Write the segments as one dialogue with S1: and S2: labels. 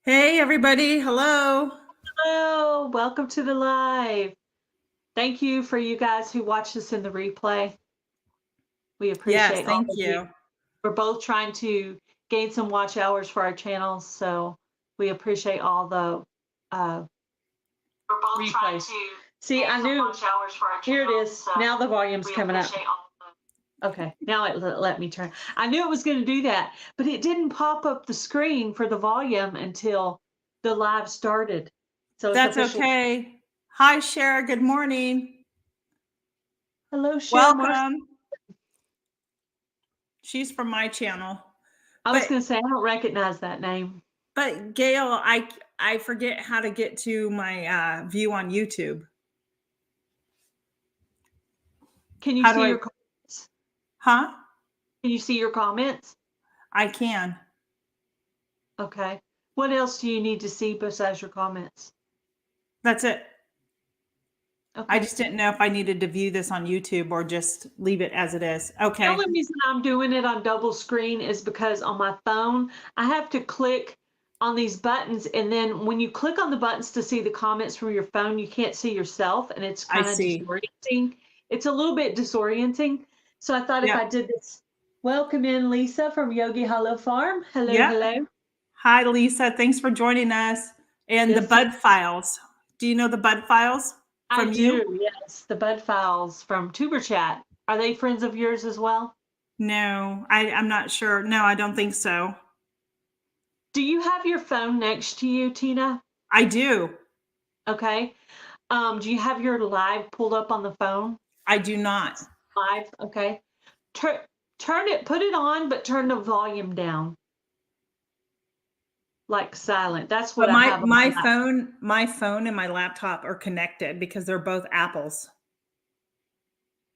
S1: Hey, everybody. Hello.
S2: Hello, welcome to the live. Thank you for you guys who watch this in the replay. We
S1: Yes,
S2: appreciate all
S1: thank
S2: of you.
S1: you.
S2: We're both trying to gain some watch hours for our channels, so we appreciate all the
S3: We're both trying
S2: replays.
S3: to
S2: See,
S3: gain
S2: I
S3: some
S2: knew.
S3: watch hours for our
S2: Here it
S3: channel,
S2: is.
S3: so
S2: Now the volume's
S3: we
S2: coming up.
S3: appreciate all of
S2: Okay, now it let me turn. I knew it was going to do that, but it didn't pop up the screen for the volume until the live started. So it's
S1: That's
S2: officially.
S1: okay. Hi, Cher. Good morning.
S2: Hello, Sharon.
S1: Welcome. She's from my channel.
S2: I was
S1: But
S2: going to say, I don't recognize that name.
S1: but Gail, I forget how to get to my view on YouTube.
S2: Can you
S1: How do
S2: see
S1: I?
S2: your comments?
S1: Huh?
S2: Can you see your comments?
S1: I can.
S2: Okay. What else do you need to see besides your comments?
S1: That's it. I
S2: Okay.
S1: just didn't know if I needed to view this on YouTube or just leave it as it is.
S2: The
S1: Okay.
S2: only reason I'm doing it on double screen is because on my phone, I have to click on these buttons. And then when you click on the buttons to see the comments from your phone, you can't see yourself. And it's
S1: I
S2: kind of
S1: see.
S2: disorienting. It's a little bit disorienting. So I thought if
S1: Yep.
S2: I did this, welcome in Lisa from Yogi Hollow Farm. Hello,
S1: Yep.
S2: hello.
S1: Hi, Lisa. Thanks for joining us. And the
S2: Yes,
S1: Bud Files. Do you know the Bud Files
S2: I
S1: from you?
S2: do, yes. The Bud Files from Tuber Chat. Are they friends of yours as well?
S1: No, I'm not sure. No, I don't think so.
S2: Do you have your phone next to you, Tina?
S1: I do.
S2: Okay. Do you have your live pulled up on the phone?
S1: I do not.
S2: Live, okay. Turn it, put it on, but turn the volume down. Like silent. That's what
S1: But
S2: I
S1: my
S2: have on
S1: my
S2: my
S1: phone and my laptop are connected because they're both Apples.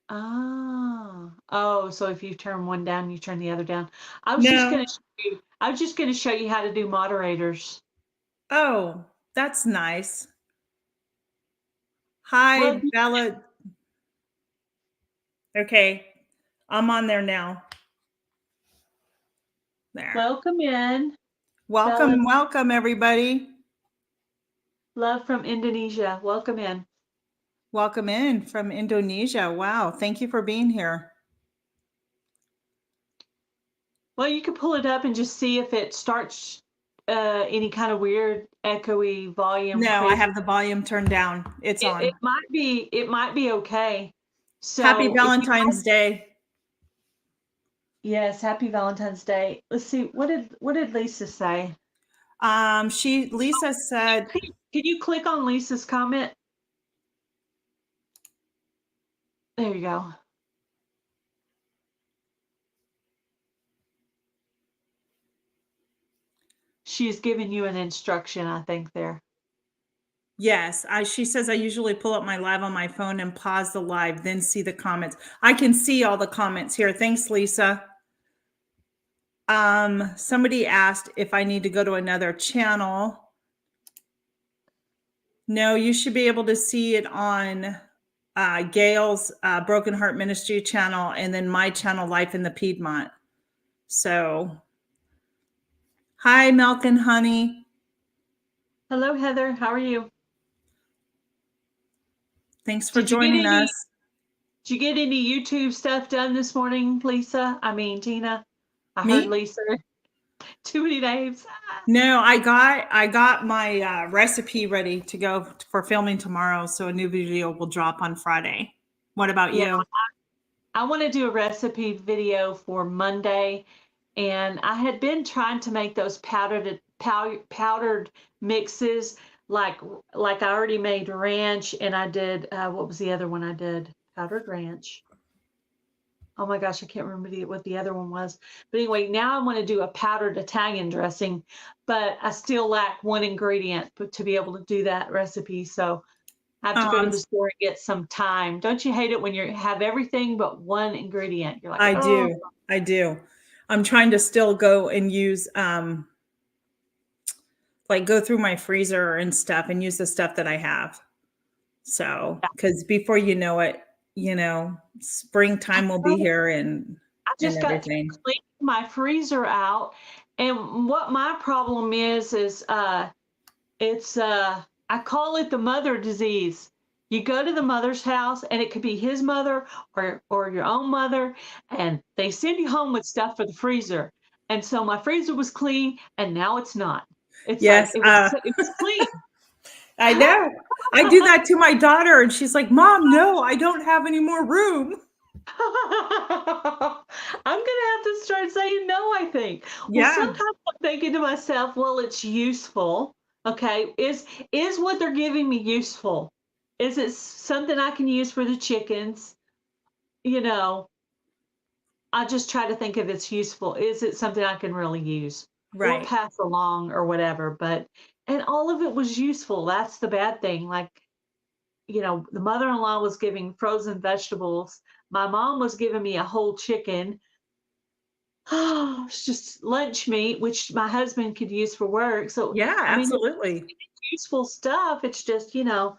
S2: Oh, so if you turn one down, you turn the other down. I was just
S1: No.
S2: gonna show you how to do moderators.
S1: Oh, that's nice.
S2: Well,
S1: Hi, Bella. Okay. I'm on there now. There.
S2: welcome in. Bella,
S1: Welcome everybody.
S2: love from Indonesia. Welcome in.
S1: Welcome in from Indonesia. Wow. Thank you for being here.
S2: Well, you could pull it up and just see if it starts any kind of weird echoey volume.
S1: No, I
S2: Crazy.
S1: have the volume turned down. It's on.
S2: It might be okay. So
S1: Happy
S2: if you
S1: Valentine's Day.
S2: yes, happy Valentine's Day. Let's see, what did Lisa say?
S1: Lisa said,
S2: Can you click on Lisa's comment? There you go. She's giving you an instruction, I think, there.
S1: yes, she says I usually pull up my live on my phone and pause the live, then see the comments. I can see all the comments here. Thanks, Lisa. Somebody asked if I need to go to another channel. No, you should be able to see it on Gail's Broken Heart Ministry channel and then my channel, Life in the Piedmont. So, hi, Milk and Honey.
S2: Hello, Heather. How are you?
S1: Thanks for joining us.
S2: Did you get any YouTube stuff done this morning, Lisa? I mean, Tina. I heard
S1: Me?
S2: Lisa. Too many names.
S1: No, I got my recipe ready to go for filming tomorrow, so a new video will drop on Friday. What about you?
S2: I want to do a recipe video for Monday, and I had been trying to make those powdered mixes, like I already made ranch, and I did what was the other one I did? Powdered ranch. Oh my gosh, I can't remember what the other one was. But anyway, now I want to do a powdered Italian dressing, but I still lack one ingredient to be able to do that recipe. So I have to go to the store and get some thyme. Don't you hate it when you have everything but one ingredient? You're like,
S1: I
S2: oh.
S1: do. I do. I'm trying to still go and use like go through my freezer and stuff and use the stuff that I have. So, because before you know it, springtime will be here and
S2: I just got to
S1: everything.
S2: clean my freezer out, And what my problem is it's I call it the mother disease. You go to the mother's house and it could be his mother or your own mother, and they send you home with stuff for the freezer. And so my freezer was clean and now it's not. It's
S1: Yes.
S2: like it was clean.
S1: I know. I do that to my daughter, and she's like, Mom, no, I don't have any more room.
S2: I'm gonna have to start saying no, I think. Well,
S1: Yeah.
S2: sometimes I'm thinking to myself, well, it's useful. Okay, is what they're giving me useful? Is it something I can use for the chickens? You know, I just try to think if it's useful. Is it something I can really use or
S1: Right.
S2: pass along or whatever? But and all of it was useful. That's the bad thing. Like, the mother-in-law was giving frozen vegetables. My mom was giving me a whole chicken. Oh, it's just lunch meat, which my husband could use for work. So,
S1: Yeah,
S2: I mean,
S1: absolutely.
S2: it's useful stuff. It's just, 'cause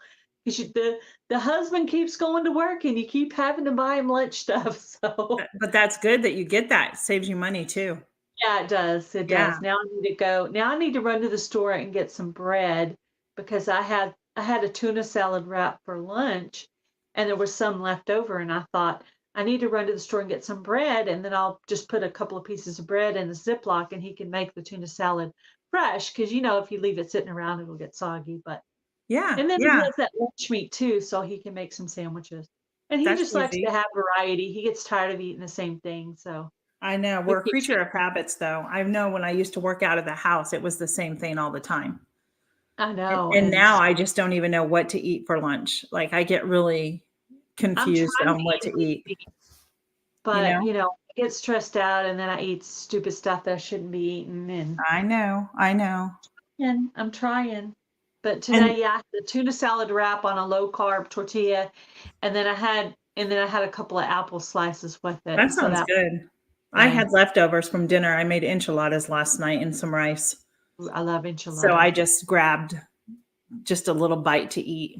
S2: the husband keeps going to work and you keep having to buy him lunch stuff. So,
S1: But that's good that you get that. It saves you money too.
S2: yeah, it does. It
S1: Yeah.
S2: does. Now I need to go. Now I need to run to the store and get some bread because I had a tuna salad wrap for lunch and there was some left over and I thought I need to run to the store and get some bread and then I'll just put a couple of pieces of bread in the Ziploc and he can make the tuna salad fresh because if you leave it sitting around it'll get soggy. But
S1: Yeah.
S2: and then he
S1: Yeah.
S2: has that lunch meat too, so he can make some sandwiches. And he
S1: That's
S2: just likes to
S1: easy.
S2: have variety. He gets tired of eating the same thing, so
S1: I know.
S2: we
S1: We're a
S2: keep
S1: creature of
S2: changing.
S1: habits, though. I know when I used to work out of the house, it was the same thing all the time.
S2: I
S1: And,
S2: know,
S1: and
S2: and
S1: now I just don't even know what to eat for lunch. Like I get really
S2: I'm
S1: confused
S2: trying to
S1: on what
S2: eat
S1: to eat,
S2: healthy,
S1: you
S2: but,
S1: know?
S2: I get stressed out and then I eat stupid stuff that I shouldn't be eating
S1: I know. I know.
S2: and I'm trying. But
S1: And
S2: today, yeah, I had the tuna salad wrap on a low carb tortilla, and then I had a couple of apple slices with
S1: that
S2: it. So
S1: sounds
S2: that
S1: good. I
S2: yeah,
S1: had leftovers from dinner. I made enchiladas last night and some rice.
S2: I love
S1: So I
S2: enchiladas.
S1: just grabbed just a little bite to eat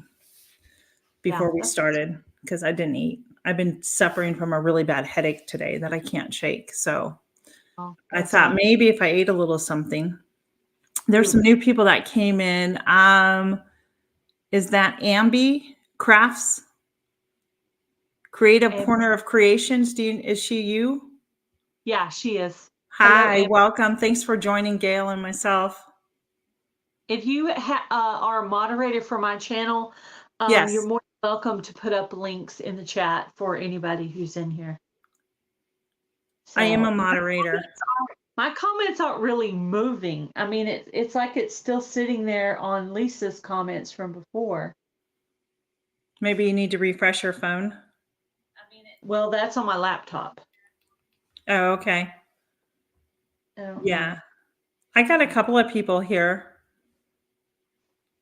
S2: Yeah,
S1: before we started because I didn't eat. I've been suffering from a really bad headache today that I can't shake. So I
S2: that
S1: thought
S2: sounds
S1: maybe if I ate a little something. There's
S2: good.
S1: some new people that came in. Is that Ambi Crafts Creative
S2: And
S1: Corner of Creations? Is she you?
S2: yeah, she is. Hello,
S1: Hi,
S2: and
S1: welcome. Thanks for joining Gail and myself.
S2: if you are a moderator for my channel, you're
S1: Yes,
S2: more than welcome to put up links in the chat for anybody who's in here.
S1: I am a
S2: So
S1: moderator.
S2: my comments aren't really moving. I mean, it's like it's still sitting there on Lisa's comments from before.
S1: Maybe you need to refresh your phone.
S2: Well, that's on my laptop.
S1: Oh, okay.
S2: I don't
S1: Yeah.
S2: know.
S1: I got a couple of people here.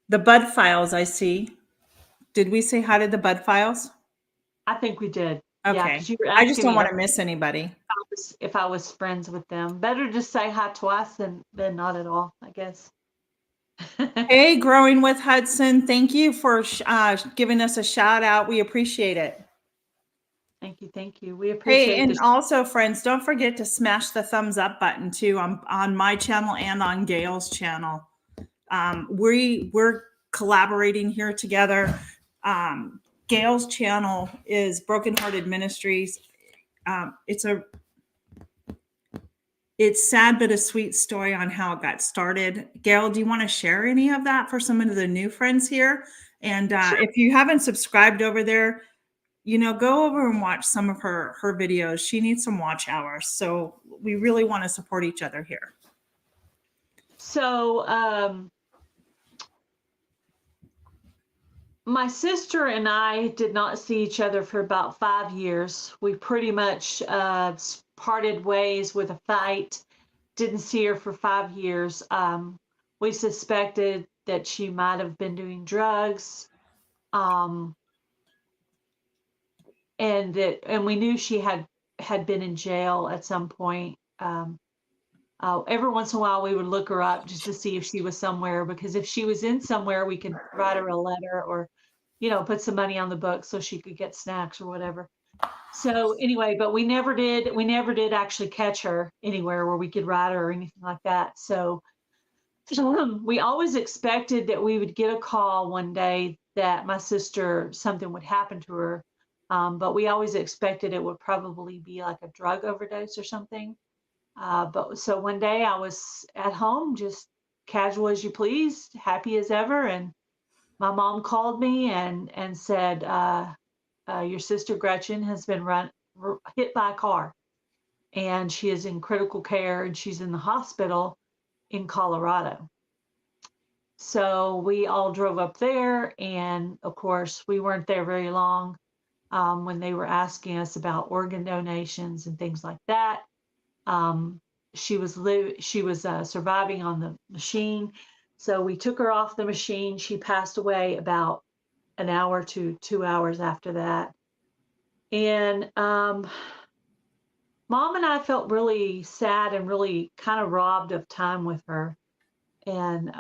S1: The Bud Files, I see. Did we say hi to the Bud Files?
S2: I think we did. Yeah,
S1: Okay.
S2: because you were
S1: I just
S2: asking
S1: don't
S2: me
S1: want to miss anybody.
S2: if I was friends with them. Better to say hi twice than not at all, I guess.
S1: Hey, Growing with Hudson, thank you for giving us a shout out. We appreciate it.
S2: Thank you, thank you. We
S1: Hey,
S2: appreciate
S1: and
S2: this.
S1: also, friends, don't forget to smash the thumbs up button too on my channel and on Gail's channel. We're collaborating here together. Gail's channel is Brokenhearted Ministries. It's sad but a sweet story on how it got started. Gail, do you want to share any of that for some of the new friends here? And if you haven't subscribed over there, go over and watch some of her videos. She needs some watch hours. So we really want to support each other here.
S2: So, my sister and I did not see each other for about 5 years. We pretty much parted ways with a fight. Didn't see her for 5 years. We suspected that she might have been doing drugs. Um, and we knew she had been in jail at some point. Every once in a while, we would look her up just to see if she was somewhere, because if she was in somewhere, we could write her a letter or, put some money on the book so she could get snacks or whatever. So anyway, but we never did actually catch her anywhere where we could ride her or anything like that. So we always expected that we would get a call one day that my sister, something would happen to her. But we always expected it would probably be like a drug overdose or something. But so one day I was at home, just casual as you please, happy as ever. And my mom called me and said, your sister Gretchen has been hit by a car and she is in critical care and she's in the hospital in Colorado. So we all drove up there, and of course, we weren't there very long when they were asking us about organ donations and things like that. Um, she was surviving on the machine, so we took her off the machine. She passed away about an hour to 2 hours after that, and Mom and I felt really sad and really kind of robbed of time with her, and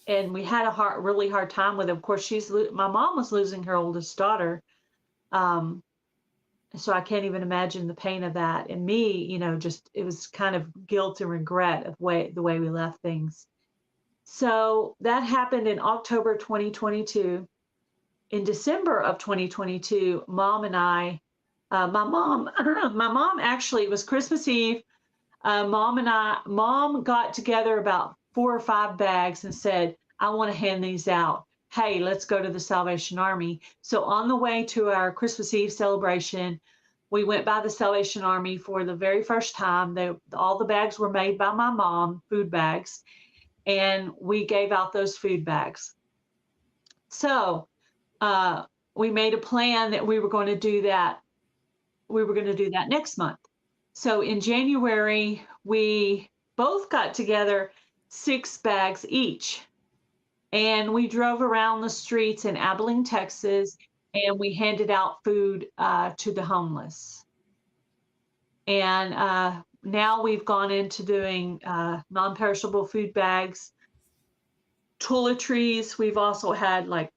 S2: and we had a really hard time with it. Of course, my mom was losing her oldest daughter, so I can't even imagine the pain of that. And me, just it was kind of guilt and regret of the way we left things. So that happened in October 2022. In December of 2022, Mom and I, my mom, my mom actually, it was Christmas Eve. Mom got together about 4 or 5 bags and said, I want to hand these out. Hey, let's go to the Salvation Army. So on the way to our Christmas Eve celebration, we went by the Salvation Army for the very first time. All the bags were made by my mom, food bags, and we gave out those food bags. So we made a plan that we were going to do that. We were going to do that next month. So in January, we both got together 6 bags each. And we drove around the streets in Abilene, Texas, and we handed out food to the homeless. And now we've gone into doing non-perishable food bags, toiletries. We've also had like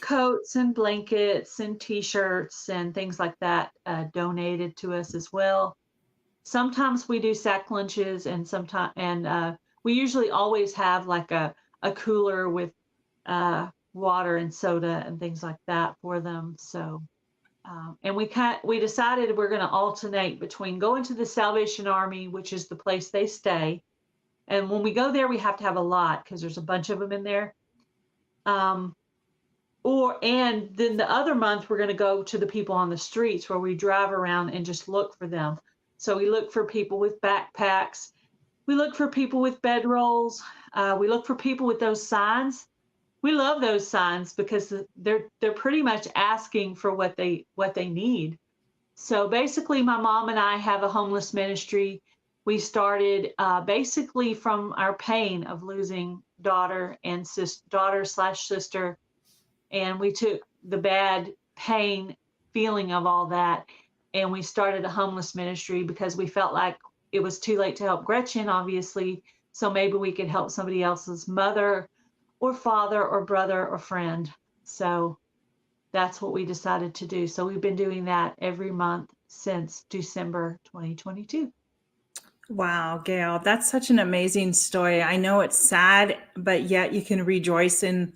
S2: coats and blankets and t-shirts and things like that donated to us as well. Sometimes we do sack lunches, and we usually always have like a cooler with water and soda and things like that for them. So, and we decided we're going to alternate between going to the Salvation Army, which is the place they stay. And when we go there, we have to have a lot because there's a bunch of them in there. And then the other month, we're going to go to the people on the streets where we drive around and just look for them. So we look for people with backpacks. We look for people with bedrolls. We look for people with those signs. We love those signs because they're pretty much asking for what they need. So basically, my mom and I have a homeless ministry. We started basically from our pain of losing daughter / sister, and we took the bad pain feeling of all that, and we started a homeless ministry because we felt like it was too late to help Gretchen, obviously. So maybe we could help somebody else's mother or father or brother or friend. So that's what we decided to do. So we've been doing that every month since December 2022.
S1: Wow, Gail, that's such an amazing story. I know it's sad, but yet you can rejoice in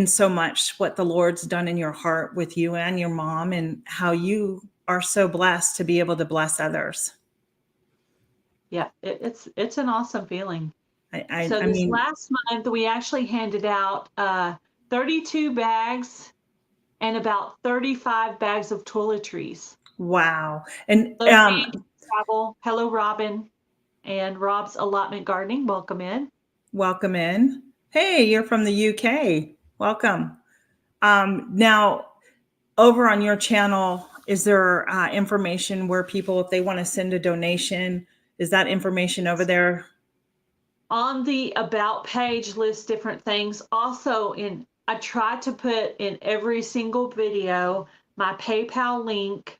S1: so much what the Lord's done in your heart with you and your mom, and how you are so blessed to be able to bless others.
S2: Yeah, it's an awesome feeling.
S1: I
S2: So this
S1: mean,
S2: last month, we actually handed out 32 bags and about 35 bags of toiletries.
S1: wow. And
S2: Hello, Robin, and Rob's Allotment Gardening. Welcome in.
S1: welcome in. Hey, you're from the UK. Welcome. Now, over on your channel, is there information where people, if they want to send a donation, is that information over there?
S2: On the About page lists different things. Also, I try to put in every single video my PayPal link.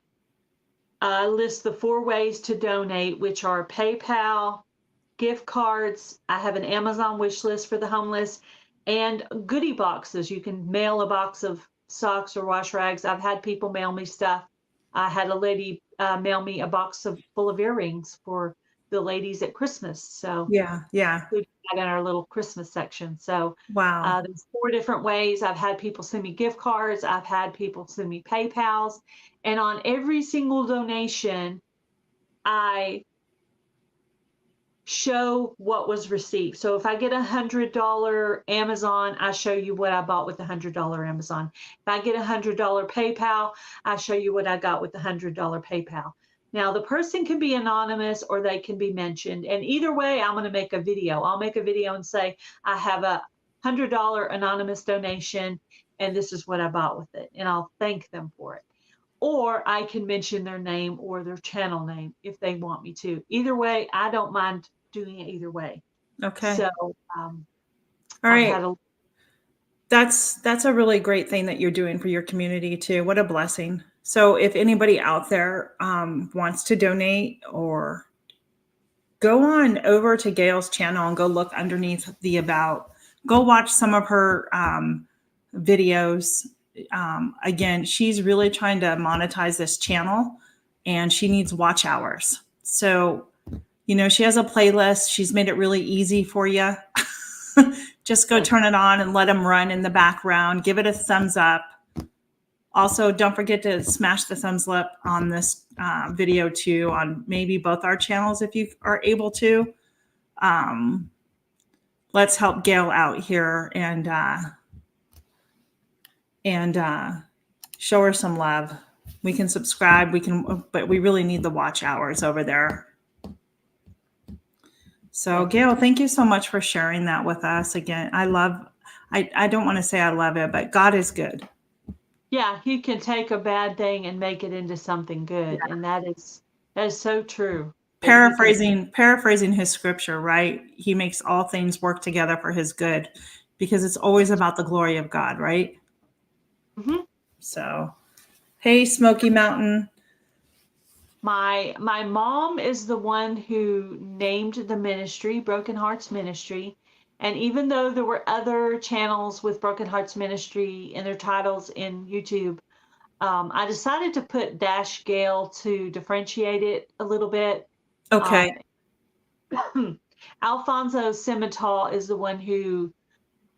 S2: Lists the 4 ways to donate, which are PayPal, gift cards. I have an Amazon wish list for the homeless, and goodie boxes. You can mail a box of socks or wash rags. I've had people mail me stuff. I had a lady mail me a box full of earrings for the ladies at Christmas. So
S1: Yeah. Yeah.
S2: we did that in our little Christmas section. So
S1: Wow.
S2: there's 4 different ways. I've had people send me gift cards. I've had people send me PayPals. And on every single donation, I show what was received. So if I get $100 Amazon, I show you what I bought with the $100 Amazon. If I get $100 PayPal, I show you what I got with the $100 PayPal. Now the person can be anonymous or they can be mentioned. And either way, I'm going to make a video. I'll make a video and say, I have a $100 anonymous donation and this is what I bought with it. And I'll thank them for it. Or I can mention their name or their channel name if they want me to. Either way, I don't mind doing it either way.
S1: Okay.
S2: So
S1: All right. That's a really great thing that you're doing for your community too. What a blessing. So if anybody out there wants to donate, or go on over to Gail's channel and go look underneath the about, go watch some of her videos. Again, she's really trying to monetize this channel and she needs watch hours. So, she has a playlist. She's made it really easy for you. Just go turn it on and let them run in the background. Give it a thumbs up. Also, don't forget to smash the thumbs up on this video too, on maybe both our channels if you are able to. Let's help Gail out here and show her some love. We can subscribe, but we really need the watch hours over there. So Gail, thank you so much for sharing that with us. Again, I don't want to say I love it, but God is good.
S2: Yeah, he can take a bad thing and make it into something good. Yeah. And that is so true.
S1: Paraphrasing his scripture, right? He makes all things work together for his good, because it's always about the glory of God, right?
S2: Mm-hmm.
S1: So, hey, Smoky Mountain.
S2: My mom is the one who named the ministry Broken Hearts Ministry. And even though there were other channels with Broken Hearts Ministry in their titles in YouTube, I decided to put -Gail to differentiate it a little bit.
S1: Okay.
S2: Alfonso Simmental is the one who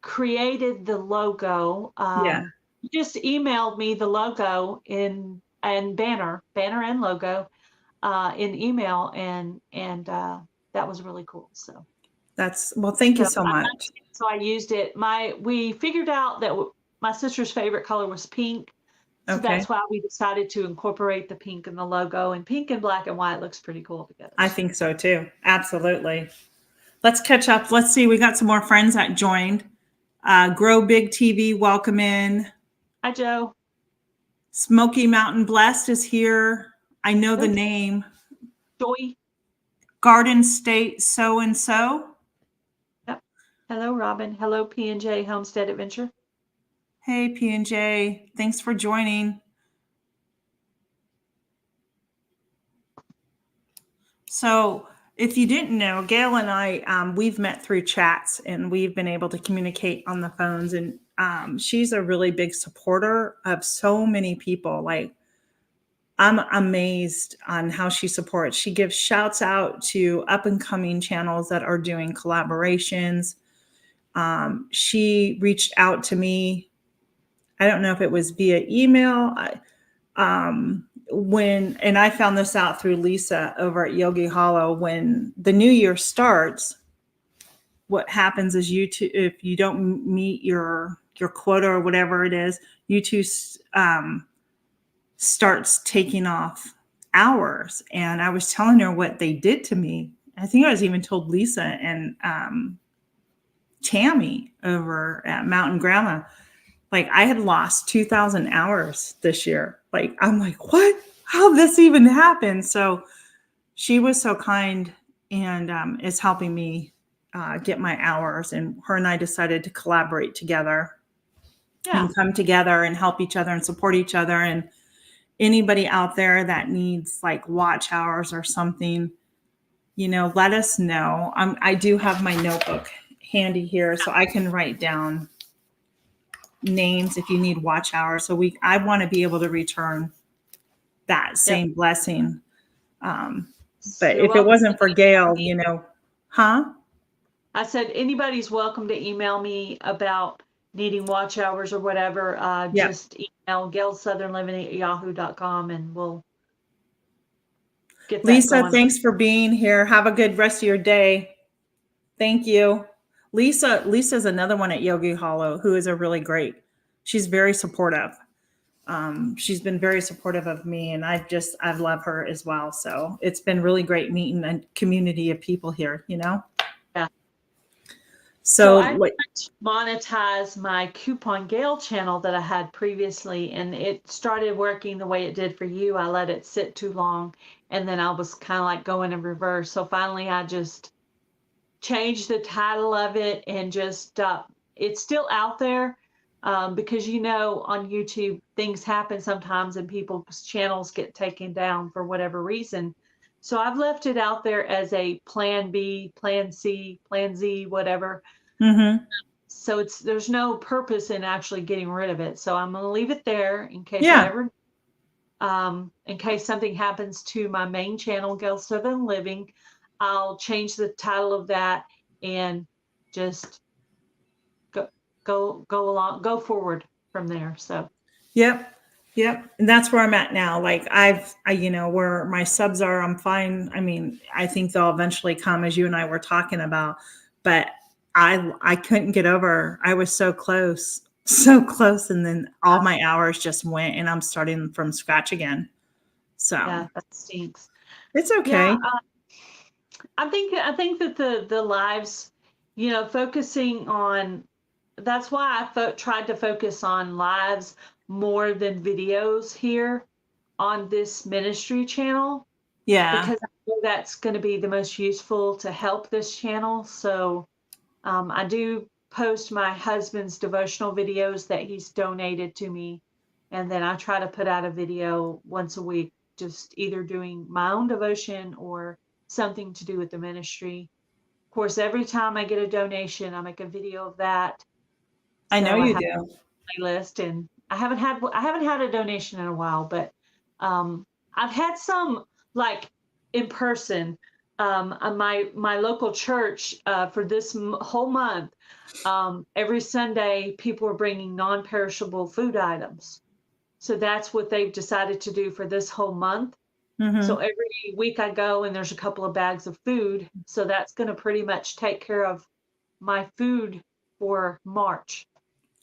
S2: created the logo.
S1: Yeah.
S2: He just emailed me the logo and banner and logo in email, and that was really cool. So
S1: thank you so much.
S2: So I used it. We figured out that my sister's favorite color was pink. So that's why we decided to incorporate the pink in the logo, and pink and black and white looks pretty cool together.
S1: I think so too. Absolutely. Let's catch up. Let's see. We got some more friends that joined. Grow Big TV, welcome in.
S2: Hi, Joe.
S1: Smoky Mountain Blessed is here. I know the name.
S2: Joy.
S1: Garden State So-and-so.
S2: Yep. Hello, Robin. Hello, P&J Homestead Adventure.
S1: Hey, P&J. Thanks for joining. So if you didn't know, Gail and I, we've met through chats and we've been able to communicate on the phones. And she's a really big supporter of so many people. Like, I'm amazed on how she supports. She gives shouts out to up and coming channels that are doing collaborations. She reached out to me. I don't know if it was via email. And I found this out through Lisa over at Yogi Hollow. When the new year starts, what happens is if you don't meet your quota or whatever it is, YouTube starts taking off hours. And I was telling her what they did to me. I think I was even told Lisa and Tammy over at Mountain Grandma. Like, I had lost 2,000 hours this year. Like, I'm like, what? How did this even happen? So she was so kind and is helping me get my hours. And her and I decided to collaborate together and come together and help each other and support each other. And anybody out there that needs like watch hours or something, let us know. I do have my notebook handy here so I can write down names if you need watch hours. So I want to be able to return that same blessing. But
S2: You're
S1: if it
S2: welcome
S1: wasn't
S2: to
S1: for
S2: email
S1: Gail,
S2: me.
S1: huh?
S2: I said anybody's welcome to email me about needing watch hours or whatever.
S1: Yeah.
S2: Just email gailsouthernliving@yahoo.com and we'll get that
S1: Lisa,
S2: going.
S1: thanks for being here. Have a good rest of your day. Thank you. Lisa's another one at Yogi Hollow who is a really great. She's very supportive. She's been very supportive of me, and I love her as well. So it's been really great meeting a community of people here,
S2: Yeah.
S1: So
S2: I monetize my Coupon Gale channel that I had previously, and it started working the way it did for you. I let it sit too long, and then I was kind of like going in reverse. So finally, I just changed the title of it and just it's still out there because on YouTube things happen sometimes and people's channels get taken down for whatever reason. So I've left it out there as a plan B, plan C, plan Z, whatever.
S1: Mm-hmm.
S2: So there's no purpose in actually getting rid of it. So I'm going to leave it there in case in case something happens to my main channel, Gail Southern Living. I'll change the title of that and just go forward from there. So
S1: Yep. And that's where I'm at now. Like where my subs are, I'm fine. I mean, I think they'll eventually come, as you and I were talking about, but I couldn't get over. I was so close. And then all my hours just went and I'm starting from scratch again. So
S2: yeah, that stinks.
S1: it's okay.
S2: Yeah, I think that the lives, focusing on, that's why I tried to focus on lives more than videos here on this ministry channel.
S1: Yeah.
S2: Because I know that's going to be the most useful to help this channel. So I do post my husband's devotional videos that he's donated to me. And then I try to put out a video once a week, just either doing my own devotion or something to do with the ministry. Of course, every time I get a donation, I make a video of that.
S1: I know
S2: So
S1: you
S2: have
S1: do.
S2: a playlist, and I haven't had a donation in a while, but I've had some like in person. My local church for this whole month, every Sunday, people are bringing non-perishable food items. So that's what they've decided to do for this whole month.
S1: Mm-hmm.
S2: So every week I go and there's a couple of bags of food. So that's going to pretty much take care of my food for March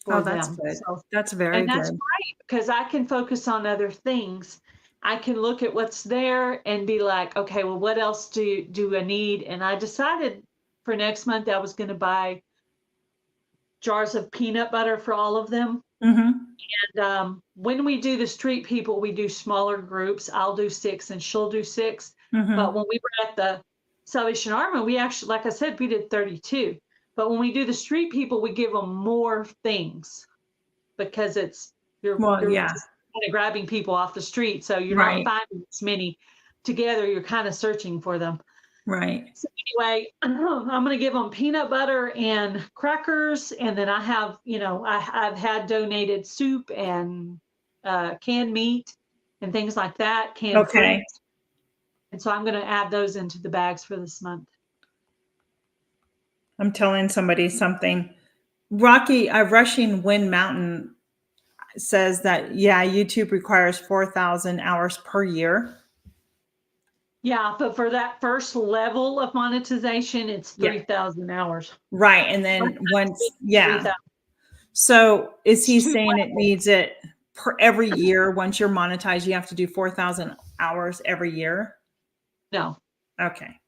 S2: for
S1: that's
S2: them.
S1: good.
S2: So,
S1: That's very
S2: and that's
S1: good.
S2: great because I can focus on other things. I can look at what's there and be like, okay, well, what else do I need? And I decided for next month I was going to buy jars of peanut butter for all of them.
S1: Mm-hmm.
S2: And when we do the street people, we do smaller groups. I'll do 6 and she'll do 6.
S1: Mm-hmm.
S2: But when we were at the Salvation Army, we actually, like I said, we did 32. But when we do the street people, we give them more things because you're
S1: yeah.
S2: just kind of grabbing people off the street. So you're
S1: Right.
S2: not finding as many together. You're kind of searching for them.
S1: Right.
S2: So anyway, I'm going to give them peanut butter and crackers. And then I have, I've had donated soup and canned meat and things like that, canned fruit. And so I'm going to add those into the bags for this month.
S1: I'm telling somebody something. Rushing Wind Mountain says that, YouTube requires 4,000 hours per year.
S2: Yeah, but for that first level of monetization, it's 3,000 hours.
S1: Right. And then once,
S2: 3,000.
S1: So is he saying it needs it per every year? Once you're monetized, you have to do 4,000 hours every year?
S2: No.
S1: Okay.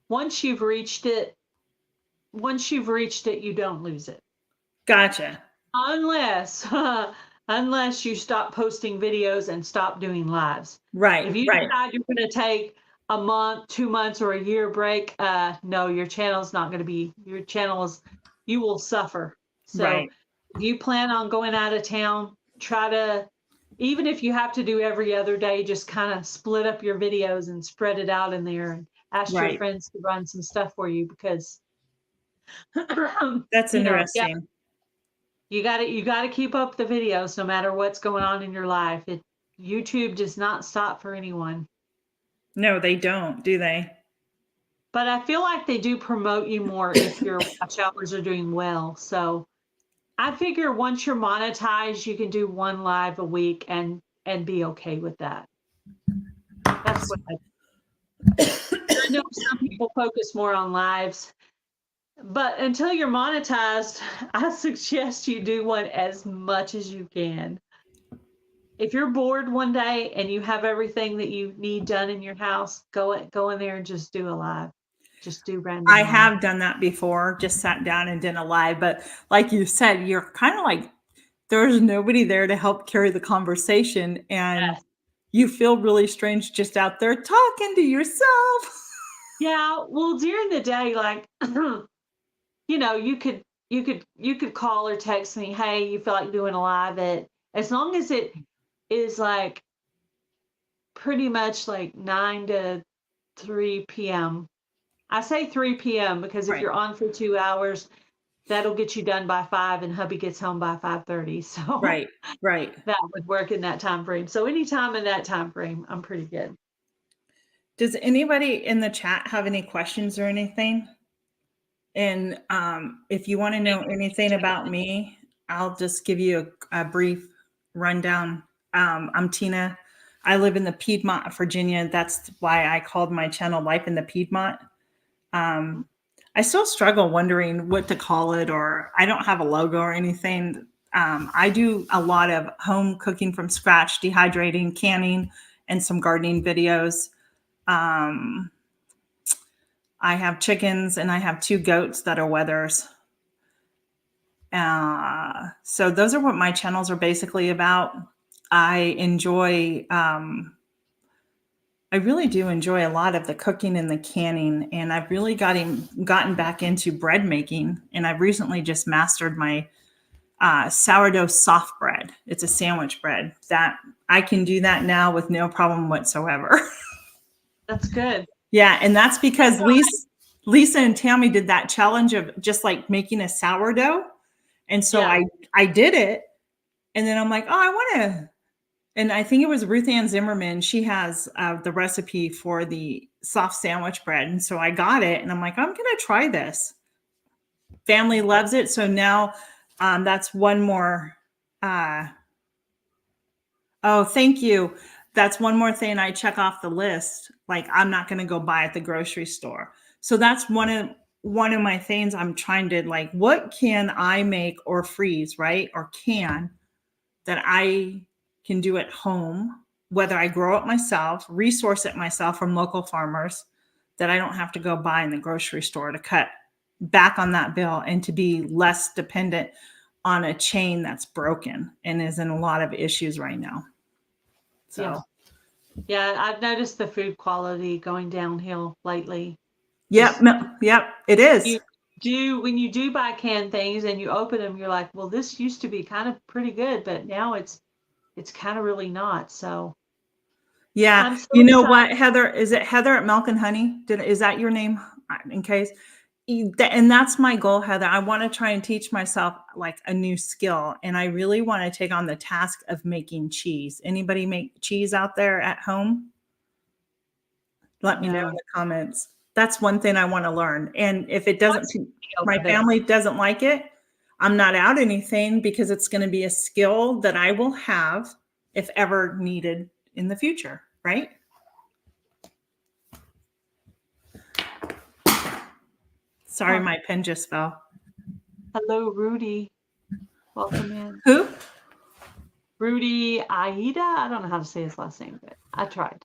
S2: Once you've reached it, you don't lose it.
S1: Gotcha.
S2: Unless you stop posting videos and stop doing lives.
S1: Right.
S2: If you decide you're going to take a month, 2 months, or a year break, no, your channel's not going to be, you will suffer. So if you plan on going out of town, try to, even if you have to do every other day, just kind of split up your videos and spread it out in there and ask your friends to run some stuff for you, because
S1: That's
S2: You know, yeah,
S1: interesting.
S2: you gotta keep up the videos no matter what's going on in your life. YouTube does not stop for anyone.
S1: No, they don't, do they?
S2: But I feel like they do promote you more if your watch hours are doing well. So I figure once you're monetized, you can do one live a week and be okay with that. That's what I know some people focus more on lives. But until you're monetized, I suggest you do one as much as you can. If you're bored one day and you have everything that you need done in your house, go in there and just do a live. Just do random
S1: I
S2: live.
S1: have done that before, just sat down and did a live. But like you said, you're kind of like, there's nobody there to help carry the conversation. And
S2: Yes.
S1: you feel really strange just out there talking to yourself.
S2: Yeah, well, during the day, like, you know, you could call or text me, hey, you feel like doing a live at, as long as it is like pretty much like 9 to 3 p.m. I say 3 p.m. because if
S1: Right.
S2: you're on for 2 hours, that'll get you done by 5 and hubby gets home by 5:30. So
S1: Right.
S2: that would work in that time frame. So anytime in that time frame, I'm pretty good.
S1: Does anybody in the chat have any questions or anything? And if you want to know anything about me, I'll just give you a brief rundown. I'm Tina. I live in the Piedmont, Virginia. That's why I called my channel Life in the Piedmont. I still struggle wondering what to call it, or I don't have a logo or anything. I do a lot of home cooking from scratch, dehydrating, canning, and some gardening videos. I have chickens and I have 2 goats that are wethers. So those are what my channels are basically about. I really do enjoy a lot of the cooking and the canning, and I've really gotten back into bread making, and I've recently just mastered my sourdough soft bread. It's a sandwich bread that I can do that now with no problem whatsoever.
S2: That's good.
S1: Yeah, and that's because Lisa and Tammy did that challenge of just like making a sourdough. And so
S2: Yeah.
S1: I did it. And then I'm like, oh, I want to. And I think it was Ruth Ann Zimmerman. She has the recipe for the soft sandwich bread. And so I got it and I'm like, I'm going to try this. Family loves it. So now that's one more. Oh, thank you. That's one more thing I check off the list. Like I'm not going to go buy at the grocery store. So that's one of my things I'm trying to like, what can I make or freeze, right? Or can that I can do at home, whether I grow it myself, resource it myself from local farmers, that I don't have to go buy in the grocery store to cut back on that bill and to be less dependent on a chain that's broken and is in a lot of issues right now. So,
S2: yeah, I've noticed the food quality going downhill lately.
S1: yep, it is.
S2: When you do buy canned things and you open them, you're like, well, this used to be kind of pretty good, but now it's kind of really not. So
S1: Yeah,
S2: I'm so
S1: you know
S2: excited.
S1: what, Heather? Is it Heather at Milk and Honey? Is that your name? In case, and that's my goal, Heather. I want to try and teach myself like a new skill, and I really want to take on the task of making cheese. Anybody make cheese out there at home? Let me know in the comments. That's one thing I want to learn. And if it doesn't, my family doesn't like it, I'm not out anything because it's going to be a skill that I will have if ever needed in the future, right? Sorry, my pen just fell.
S2: Hello, Rudy. Welcome in.
S1: Who?
S2: Rudy Aida. I don't know how to say his last name, but I tried.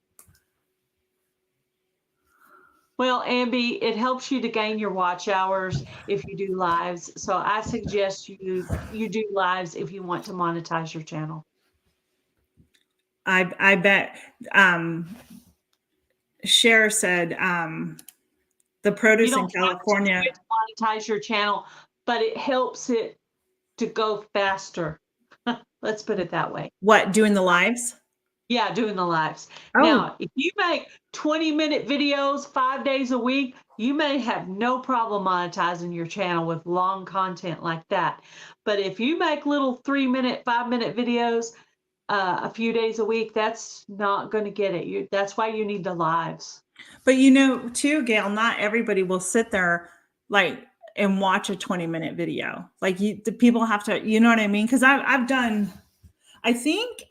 S2: Well, Ambi, it helps you to gain your watch hours if you do lives. So I suggest you do lives if you want to monetize your channel.
S1: I bet Cher said the produce in California.
S2: You don't monetize your channel, but it helps it to go faster. Let's put it that way.
S1: What, doing the lives?
S2: Yeah, doing the lives.
S1: Oh,
S2: Now, if you make 20-minute videos 5 days a week, you may have no problem monetizing your channel with long content like that. But if you make little 3-minute, 5-minute videos a few days a week, that's not going to get it. That's why you need the lives.
S1: but too, Gail, not everybody will sit there like and watch a 20-minute video. Like the people have to, you know what I mean? Because I've done. I think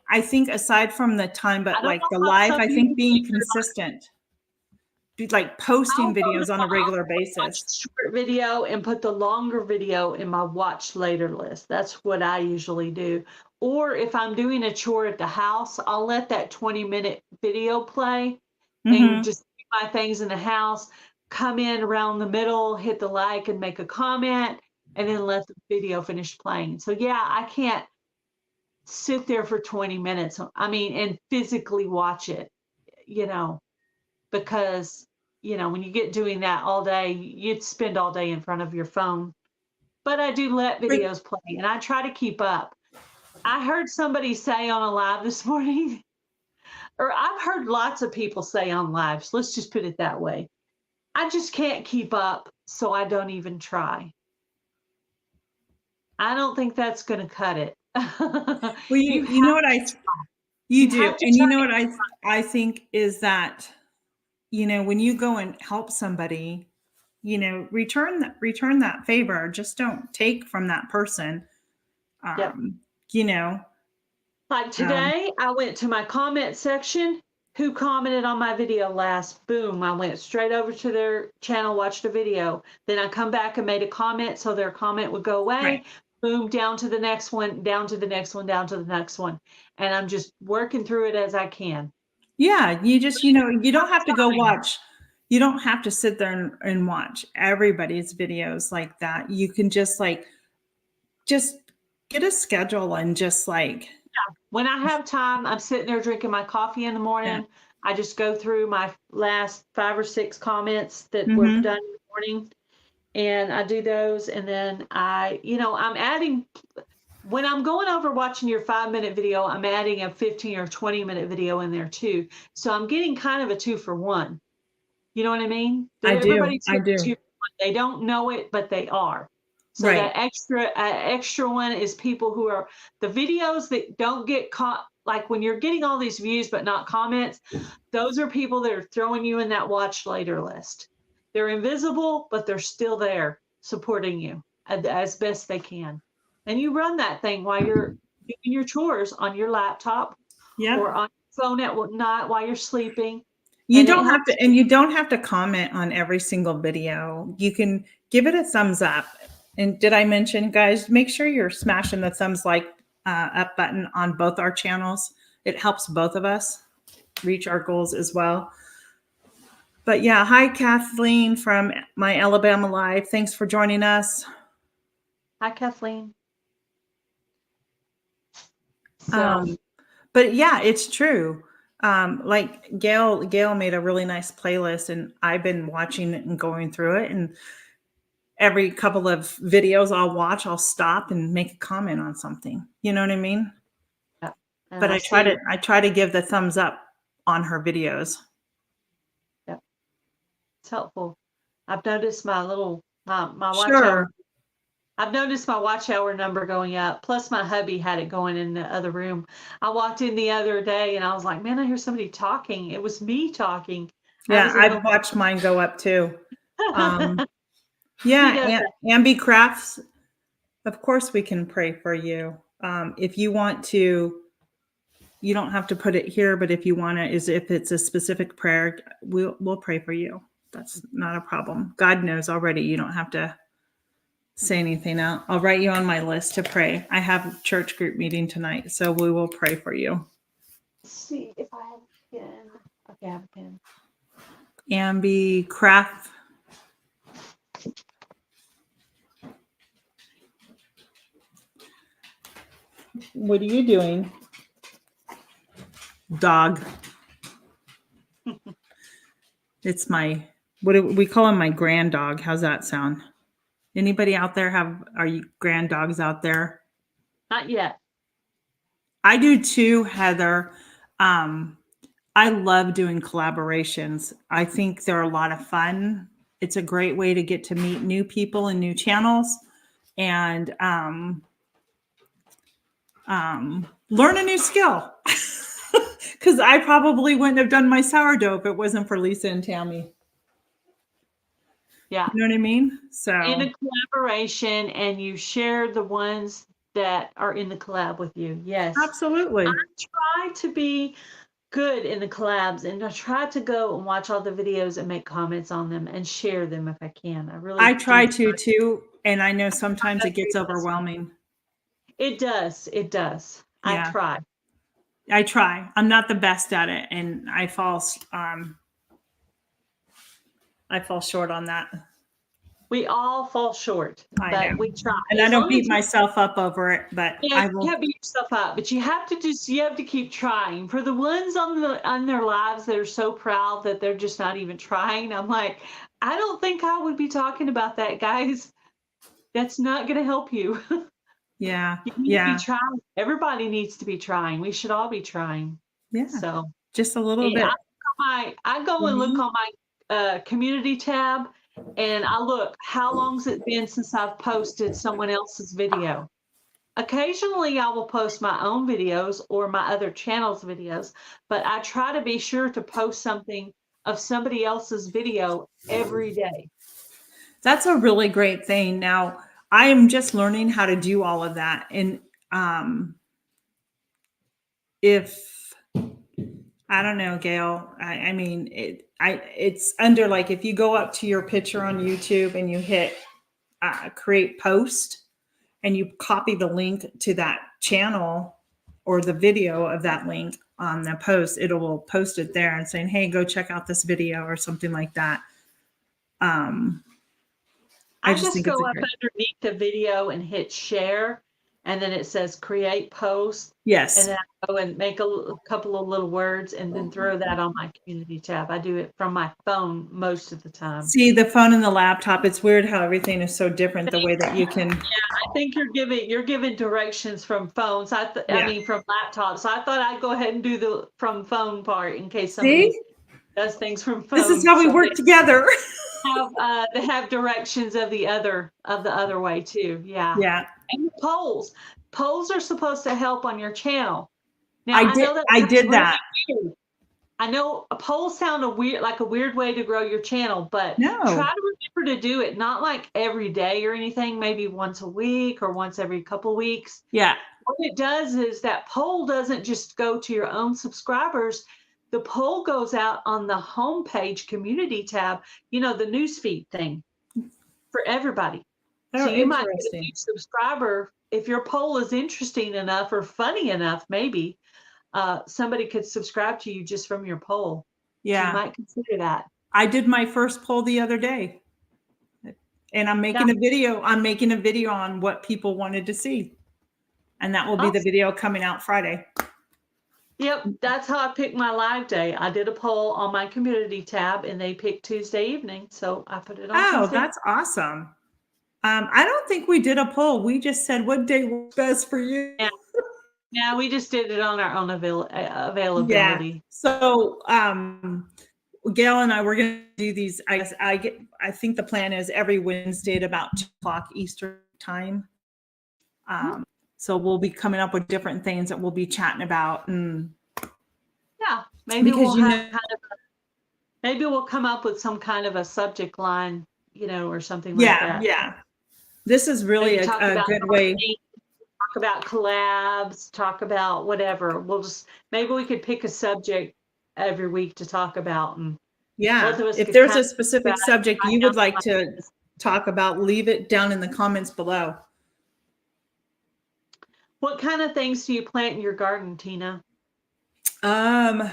S1: aside from the time,
S2: I
S1: but
S2: don't
S1: like
S2: know
S1: the
S2: how
S1: live,
S2: some
S1: I think being
S2: YouTubers
S1: consistent, like posting videos on a regular
S2: watch
S1: basis.
S2: short video and put the longer video in my watch later list. That's what I usually do. Or if I'm doing a chore at the house, I'll let that 20-minute video play and
S1: Hmm.
S2: just do my things in the house, come in around the middle, hit the like and make a comment, and then let the video finish playing. So yeah, I can't sit there for 20 minutes. I mean, and physically watch it, you know, because when you get doing that all day, you'd spend all day in front of your phone. But I do let
S1: But
S2: videos play and I try to keep up. I heard somebody say on a live this morning, or I've heard lots of people say on lives, let's just put it that way. I just can't keep up, so I don't even try. I don't think that's going to cut it.
S1: well,
S2: You
S1: you know
S2: have
S1: what
S2: to,
S1: you
S2: you
S1: do,
S2: have to
S1: and you
S2: try.
S1: know what I think is that when you go and help somebody, return that favor. Just don't take from that person.
S2: Yep.
S1: You know,
S2: Like
S1: um,
S2: today, I went to my comment section. Who commented on my video last? Boom, I went straight over to their channel, watched a video. Then I come back and made a comment so their comment would go
S1: right.
S2: away. Boom, down to the next one, down to the next one, down to the next one. And I'm just working through it as I can.
S1: Yeah, you just, you don't have to go watch. You don't have to sit there and watch everybody's videos like that. You can just get a schedule and just like,
S2: When I have time, I'm sitting there drinking my coffee in the
S1: yeah.
S2: morning. I just go through my last 5 or 6 comments that were
S1: Hmm.
S2: done in the morning, and I do those. And then I'm adding, when I'm going over watching your 5-minute video, I'm adding a 15 or 20-minute video in there too. So I'm getting kind of a 2 for 1. You know what I mean?
S1: I do.
S2: Everybody's
S1: I
S2: getting
S1: do.
S2: 2 for 1. They don't know it, but they are. So
S1: Right.
S2: that extra one is people who are the videos that don't get caught. Like when you're getting all these views but not comments, those are people that are throwing you in that watch later list. They're invisible, but they're still there supporting you as best they can. And you run that thing while you're doing your chores on your laptop or
S1: Yep.
S2: on your phone at night while you're sleeping.
S1: You
S2: And it
S1: don't have
S2: helps.
S1: to, and you don't have to comment on every single video. You can give it a thumbs up. And did I mention, guys, make sure you're smashing the thumbs up button on both our channels. It helps both of us reach our goals as well. But yeah, hi, Kathleen from my Alabama Live. Thanks for joining us.
S2: Hi, Kathleen. So
S1: But yeah, it's true. Like Gail made a really nice playlist, and I've been watching it and going through it. And every couple of videos I'll watch, I'll stop and make a comment on something. You know what I mean?
S2: yeah, and
S1: But
S2: I
S1: I try to give the thumbs up on her videos.
S2: yeah, it's helpful. I've noticed my watch hour.
S1: Sure.
S2: I've noticed my watch hour number going up. Plus, my hubby had it going in the other room. I walked in the other day and I was like, "Man, I hear somebody talking." It was me talking. I
S1: Yeah,
S2: was in
S1: I've watched mine go up too.
S2: the. He does
S1: Yeah,
S2: that.
S1: Ambi Crafts. Of course, we can pray for you. If you want to, you don't have to put it here, but if you want to, if it's a specific prayer, we'll pray for you. That's not a problem. God knows already. You don't have to say anything out. I'll write you on my list to pray. I have a church group meeting tonight, so we will pray for you.
S2: Let's see if I have a pen. Okay, I have a pen.
S1: Ambi Craft. What are you doing? Dog. It's what do we call him? My grand dog. How's that sound? Anybody out there are you grand dogs out there?
S2: Not yet.
S1: I do too, Heather. I love doing collaborations. I think they're a lot of fun. It's a great way to get to meet new people and new channels, and learn a new skill. Because I probably wouldn't have done my sourdough if it wasn't for Lisa and Tammy.
S2: Yeah.
S1: You know what I mean? So
S2: In a collaboration, and you share the ones that are in the collab with you. Yes.
S1: absolutely.
S2: I try to be good in the collabs, and I try to go and watch all the videos and make comments on them and share them if I can. I really
S1: I try
S2: do
S1: to too, and I know sometimes it gets overwhelming.
S2: It does. It does. I
S1: Yeah.
S2: try.
S1: I try. I'm not the best at it, and I fall short on that.
S2: We all fall short,
S1: I
S2: but
S1: know.
S2: we try.
S1: And I don't beat myself up over it, but
S2: Yeah,
S1: I
S2: you
S1: will.
S2: can't beat yourself up, but you have to keep trying. For the ones on their lives that are so proud that they're just not even trying, I'm like, I don't think I would be talking about that, guys. That's not going to help you.
S1: Yeah.
S2: You need to
S1: Yeah.
S2: be trying. Everybody needs to be trying. We should all be trying.
S1: Yeah.
S2: So
S1: Just a little
S2: yeah,
S1: bit.
S2: I go and look on my community tab, and I look how long's it been since I've posted someone else's video. Occasionally, I will post my own videos or my other channel's videos, but I try to be sure to post something of somebody else's video every day.
S1: That's a really great thing. Now, I am just learning how to do all of that. And if I don't know, Gail, I mean, it's under, like, if you go up to your picture on YouTube and you hit create post and you copy the link to that channel or the video of that link on the post, it will post it there and saying, hey, go check out this video or something like that.
S2: I
S1: just
S2: just
S1: think
S2: go
S1: it's a
S2: up
S1: great.
S2: underneath the video and hit share, and then it says create post,
S1: Yes.
S2: and then I go and make a couple of little words and then throw that on my community tab. I do it from my phone most of the time.
S1: See, the phone and the laptop, it's weird how everything is so different, the way that you can.
S2: I think you're giving directions from phones. I
S1: Yeah.
S2: mean from laptops. So I thought I'd go ahead and do the from phone part in case somebody
S1: See,
S2: does things from phone.
S1: this is how we
S2: So
S1: work together.
S2: they have directions of the other way too. Yeah.
S1: Yeah.
S2: And the polls. Polls are supposed to help on your channel. Now
S1: I did that.
S2: Weird. I know a polls sound a weird way to grow your channel, but
S1: No.
S2: try to remember to do it not like every day or anything, maybe once a week or once every couple weeks.
S1: Yeah.
S2: What it does is that poll doesn't just go to your own subscribers. The poll goes out on the homepage community tab, the newsfeed thing for everybody.
S1: Oh,
S2: So you might get a
S1: interesting.
S2: new subscriber if your poll is interesting enough or funny enough, maybe. Somebody could subscribe to you just from your poll.
S1: Yeah.
S2: So you might consider that.
S1: I did my first poll the other day, and I'm making a video. I'm making a video on what people wanted to see, and that will be the video coming out Friday.
S2: Yep, that's how I picked my live day. I did a poll on my community tab, and they picked Tuesday evening, so I put it on Tuesday.
S1: Oh, that's awesome. I don't think we did a poll. We just said what day was best for you.
S2: Yeah, we just did it on our own availability.
S1: Yeah. So Gail and I were going to do these. I think the plan is every Wednesday at about 2:00 Eastern time. So we'll be coming up with different things that we'll be chatting about, and
S2: yeah, maybe we'll have maybe we'll come up with some kind of a subject line, or something like that.
S1: Yeah. This is really a good way.
S2: Talk about collabs, talk about whatever. Maybe we could pick a subject every week to talk about. And
S1: if there's a specific subject you would like to talk about, leave it down in the comments below.
S2: What kind of things do you plant in your garden, Tina?
S1: I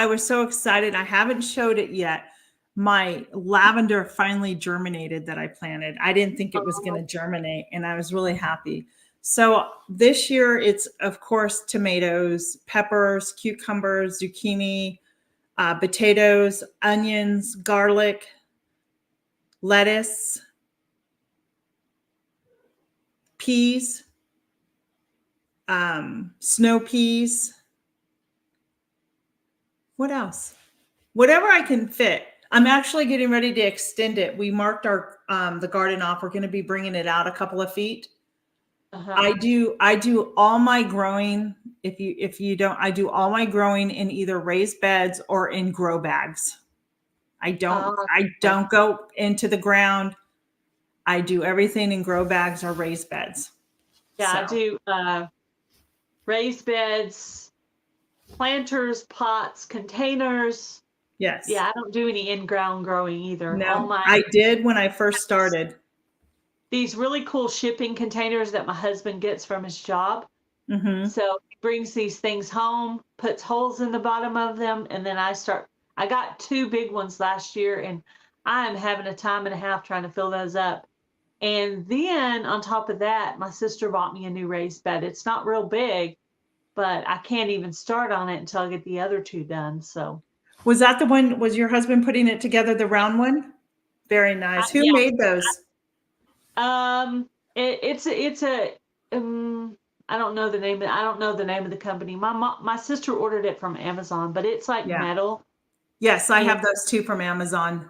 S1: was so excited. I haven't showed it yet. My lavender finally germinated that I planted. I didn't think it was going to germinate, and I was really happy. So this year it's, of course, tomatoes, peppers, cucumbers, zucchini, potatoes, onions, garlic, lettuce, peas, snow peas, What else? Whatever I can fit. I'm actually getting ready to extend it. We marked our the garden off. We're going to be bringing it out a couple of feet.
S2: Uh-huh.
S1: I do all my growing. If you don't, I do all my growing in either raised beds or in grow bags. I don't go into the ground. I do everything in grow bags or raised beds.
S2: Yeah,
S1: So,
S2: I do raised beds, planters, pots, containers.
S1: yes.
S2: Yeah, I don't do any in-ground growing either. All
S1: No,
S2: my
S1: I did when I first started.
S2: these really cool shipping containers that my husband gets from his job.
S1: Hmm.
S2: So he brings these things home, puts holes in the bottom of them, and then I got 2 big ones last year, and I am having a time and a half trying to fill those up. And then on top of that, my sister bought me a new raised bed. It's not real big, but I can't even start on it until I get the other 2 done. So
S1: Was that the one? Was your husband putting it together, the round one? Very nice. Who
S2: yeah,
S1: made those?
S2: it's a I don't know the name. I don't know the name of the company. My sister ordered it from Amazon, but it's like
S1: Yeah.
S2: metal.
S1: Yes, I
S2: And
S1: have those too from Amazon.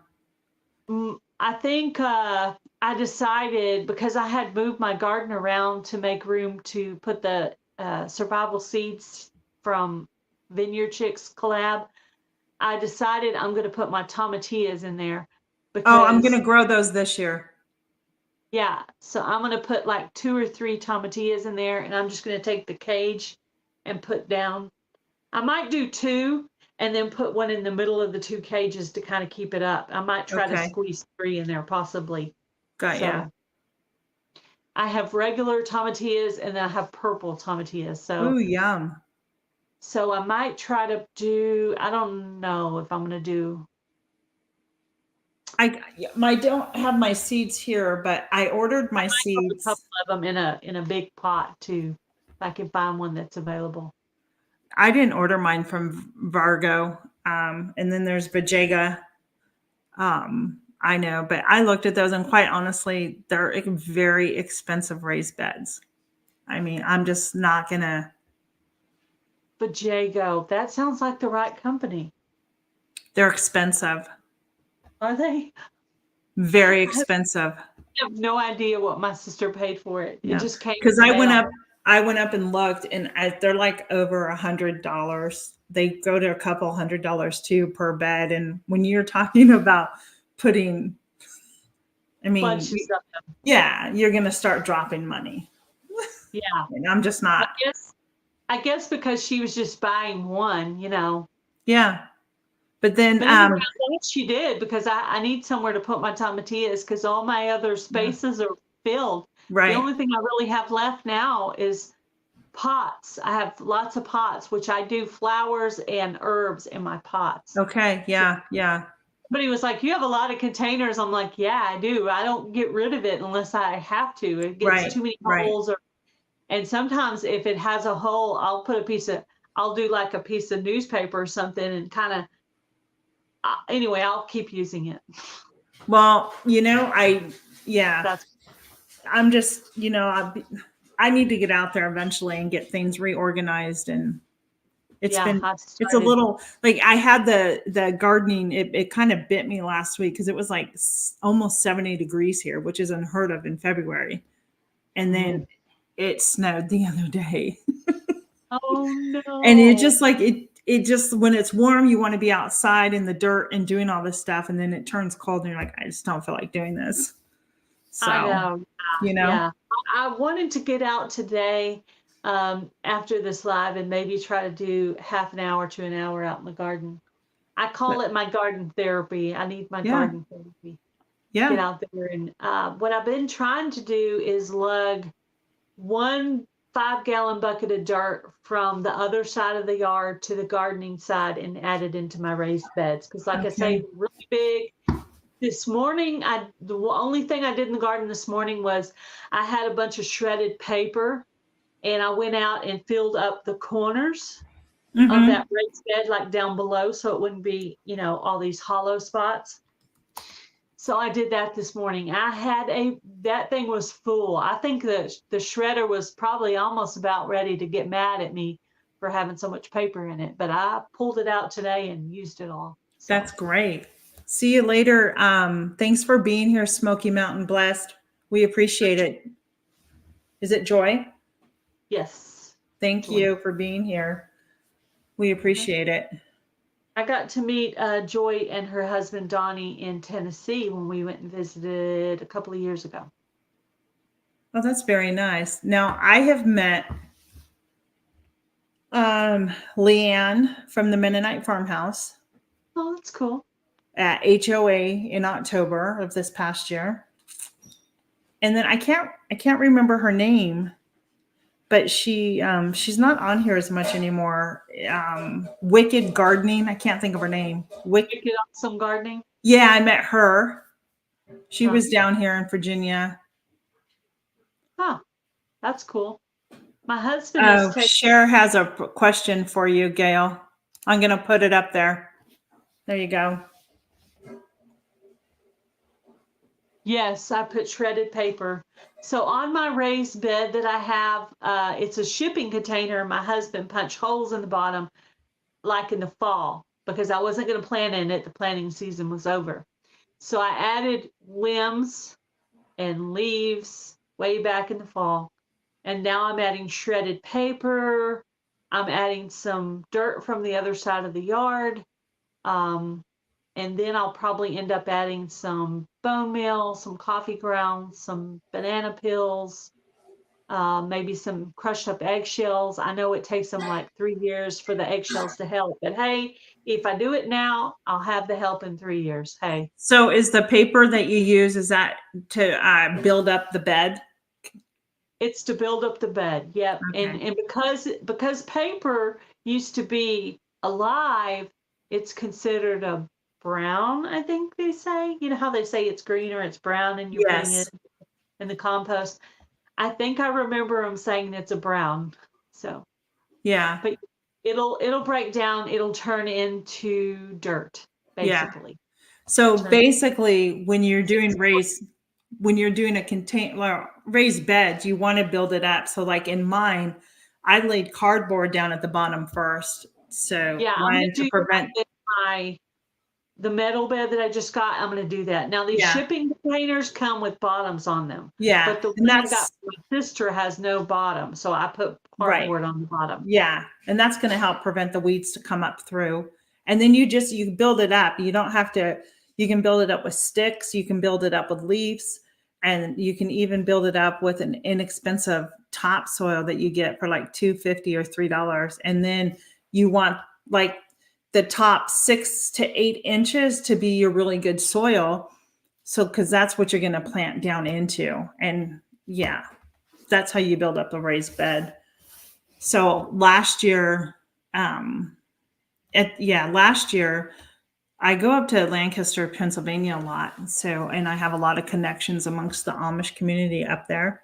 S2: I think I decided because I had moved my garden around to make room to put the survival seeds from Vineyard Chicks collab. I decided I'm going to put my tomatillas in there
S1: Oh, I'm
S2: because
S1: going to grow those this year.
S2: yeah, so I'm going to put like 2 or 3 tomatillas in there, and I'm just going to take the cage and put down. I might do 2 and then put one in the middle of the 2 cages to kind of keep it up. I might try to
S1: Okay.
S2: squeeze 3 in there possibly.
S1: Got ya.
S2: So I have regular tomatillas and then I have purple tomatillas.
S1: Ooh, yum.
S2: So I might try to do, I don't know if I'm going to do.
S1: I don't have my seeds here, but I ordered my
S2: A
S1: seeds.
S2: couple of them in a big pot too, if I can find one that's available.
S1: I didn't order mine from Vargo. And then there's Vajega. I know, but I looked at those and quite honestly, they're very expensive raised beds. I mean, I'm just not gonna.
S2: But Jago, that sounds like the right company.
S1: They're expensive.
S2: Are they?
S1: Very
S2: I
S1: expensive.
S2: have no idea what my sister paid for it. It
S1: Yeah.
S2: just came
S1: Because
S2: in the mail.
S1: I went up and looked, and they're like over $100. They go to a couple $100 too per bed. And when you're talking about putting, I mean,
S2: Bunches of them.
S1: yeah, you're gonna start dropping money.
S2: Yeah.
S1: And I'm just not.
S2: I guess because she was just buying one,
S1: Yeah. But then
S2: But anyway, I'm glad she did because I need somewhere to put my tomatillas because all my other spaces are filled.
S1: right.
S2: The only thing I really have left now is pots. I have lots of pots, which I do flowers and herbs in my pots.
S1: Okay. Yeah. Yeah.
S2: But he was like, "You have a lot of containers." I'm like, "Yeah, I do. I don't get rid of it unless I have to. It gets
S1: Right.
S2: too many
S1: Right.
S2: holes and sometimes if it has a hole, I'll do like a piece of newspaper or something and kind of anyway, I'll keep using it.
S1: Well,
S2: That's
S1: I'm just, I need to get out there eventually and get things reorganized. And it's it's a little like I had the gardening. It kind of bit me last week because it was like almost 70 degrees here, which is unheard of in February. And then it snowed the other day.
S2: Oh no.
S1: And it just like it just when it's warm, you want to be outside in the dirt and doing all this stuff. And then it turns cold and you're like, I just don't feel like doing this. So,
S2: I know.
S1: Yeah.
S2: I wanted to get out today after this live and maybe try to do half an hour to an hour out in the garden. I call it my garden therapy. I need my garden therapy.
S1: Yeah.
S2: Get out there. And what I've been trying to do is lug 1 5-gallon bucket of dirt from the other side of the yard to the gardening side and add it into my raised beds. Because like I say, really big. This morning, the only thing I did in the garden this morning was I had a bunch of shredded paper and I went out and filled up the corners of that raised bed, like down below, so it wouldn't be, all these hollow spots. So I did that this morning. That thing was full. I think the shredder was probably almost about ready to get mad at me for having so much paper in it, but I pulled it out today and used it all. So,
S1: That's great. See you later. Thanks for being here, Smoky Mountain Blessed. We appreciate it. Is it Joy?
S2: yes.
S1: Thank
S2: Joy.
S1: you for being here. We appreciate it.
S2: I got to meet Joy and her husband Donnie in Tennessee when we went and visited a couple of years ago.
S1: Oh, that's very nice. Now, I have met Leanne from the Mennonite Farmhouse
S2: Oh, that's cool.
S1: at HOA in October of this past year. And then I can't remember her name, but she's not on here as much anymore. Wicked Gardening. I can't think of her name. Wicked.
S2: Wicked Awesome Gardening.
S1: Yeah, I met her. She
S2: Huh.
S1: was down here in Virginia.
S2: Huh. That's cool. My husband is taking.
S1: Cher has a question for you, Gail. I'm going to put it up there. There you go.
S2: Yes, I put shredded paper. So on my raised bed that I have, it's a shipping container. My husband punched holes in the bottom like in the fall because I wasn't going to plant in it. The planting season was over. So I added limbs and leaves way back in the fall. And now I'm adding shredded paper. I'm adding some dirt from the other side of the yard. And then I'll probably end up adding some bone meal, some coffee grounds, some banana peels, maybe some crushed up eggshells. I know it takes them like 3 years for the eggshells to help, but hey, if I do it now, I'll have the help in 3 years. Hey.
S1: So is the paper that you use, is that to build up the bed?
S2: It's to build up the bed. Yep.
S1: Okay.
S2: And because paper used to be alive, it's considered a brown, I think they say. You know how they say it's green or it's brown and you're putting it in the compost. I think I remember them saying it's a brown. So
S1: Yeah.
S2: but it'll break down, it'll turn into dirt, basically.
S1: Yeah. So basically when you're doing raised beds, you want to build it up. So like in mine, I laid cardboard down at the bottom first. So
S2: yeah, I'm
S1: wanted
S2: gonna do
S1: prevent
S2: the metal bed that I just got. I'm going to do that. Now these shipping containers come with bottoms on them.
S1: Yeah.
S2: But the one I got from my sister has no bottom. So I put cardboard on the bottom.
S1: Yeah. And that's going to help prevent the weeds to come up through. And then you build it up. You don't have to, you can build it up with sticks. You can build it up with leaves. And you can even build it up with an inexpensive topsoil that you get for like $2.50 or $3. And then you want like the top 6 to 8 inches to be your really good soil. So, cause that's what you're going to plant down into. And yeah, that's how you build up a raised bed. So last year, last year I go up to Lancaster, Pennsylvania a lot. So, and I have a lot of connections amongst the Amish community up there.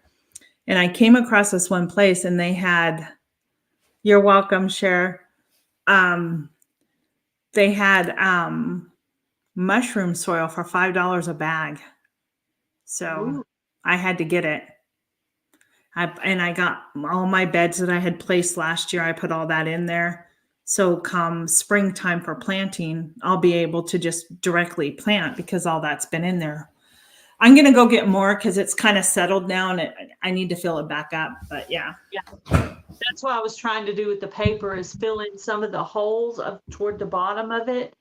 S1: And I came across this one place and they had, you're welcome, Cher. They had mushroom soil for $5 a bag. So I had to get it. I got all my beds that I had placed last year. I put all that in there. So come springtime for planting, I'll be able to just directly plant because all that's been in there. I'm going to go get more because it's kind of settled now and I need to fill it back up. But yeah.
S2: That's what I was trying to do with the paper is fill in some of the holes toward the bottom of it.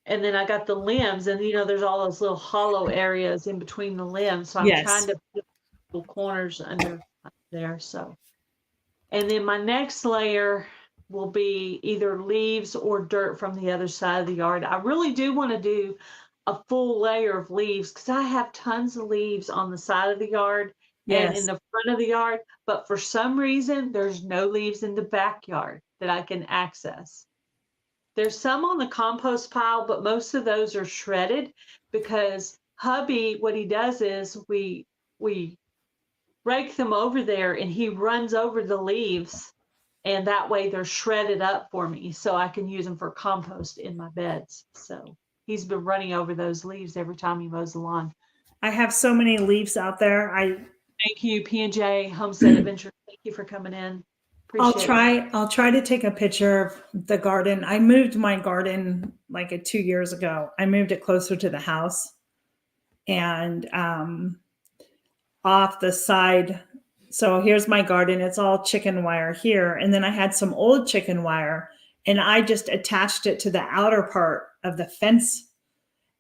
S2: And then I got the limbs and, there's all those little hollow areas in between the limbs. So I'm trying to put little corners under there. So, and then my next layer will be either leaves or dirt from the other side of the yard. I really do want to do a full layer of leaves because I have tons of leaves on the side of the yard and in the front of the yard. But for some reason, there's no leaves in the backyard that I can access. There's some on the compost pile, but most of those are shredded because hubby, what he does is we rake them over there and he runs over the leaves and that way they're shredded up for me so I can use them for compost in my beds. So he's been running over those leaves every time he mows the lawn.
S1: I have so many leaves out there.
S2: Thank you, P&J Homestead Adventure. Thank you for coming in. Appreciate it.
S1: I'll try to take a picture of the garden. I moved my garden like 2 years ago. I moved it closer to the house, and off the side. So here's my garden. It's all chicken wire here. And then I had some old chicken wire, and I just attached it to the outer part of the fence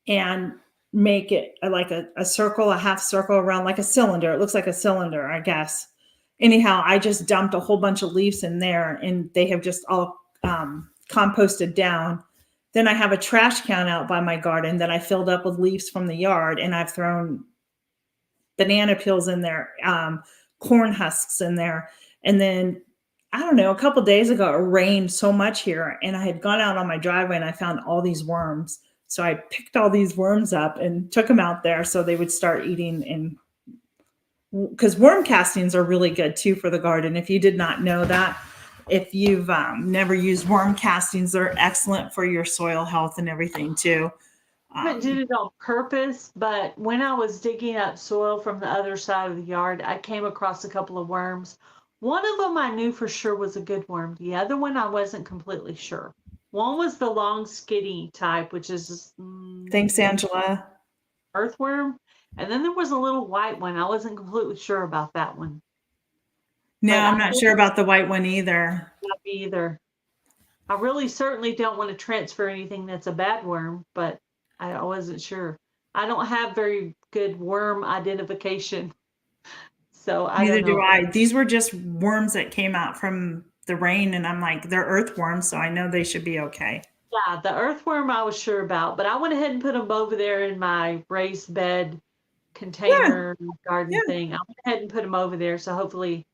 S1: and make it like a circle, a half circle around, like a cylinder. It looks like a cylinder, I guess. Anyhow, I just dumped a whole bunch of leaves in there, and they have just all composted down. Then I have a trash can out by my garden that I filled up with leaves from the yard, and I've thrown banana peels in there, corn husks in there. And then, I don't know, a couple of days ago, it rained so much here, and I had gone out on my driveway and I found all these worms. So I picked all these worms up and took them out there so they would start eating. And because worm castings are really good too for the garden. If you did not know that, if you've never used worm castings, they're excellent for your soil health and everything too.
S2: I did it on purpose, but when I was digging up soil from the other side of the yard, I came across a couple of worms. One of them I knew for sure was a good worm. The other one I wasn't completely sure. One was the long skinny type, which is
S1: Thanks, Angela.
S2: Earthworm. And then there was a little white one. I wasn't completely sure about that one.
S1: No,
S2: But
S1: I'm not sure about the white one either.
S2: Not me either. I really certainly don't want to transfer anything that's a bad worm, but I wasn't sure. I don't have very good worm identification. So I
S1: Neither
S2: don't know.
S1: do I. These were just worms that came out from the rain, and I'm like, they're earthworms, so I know they should be okay.
S2: Yeah, the earthworm I was sure about, but I went ahead and put them over there in my raised bed container garden thing. I went ahead and put them over there. So hopefully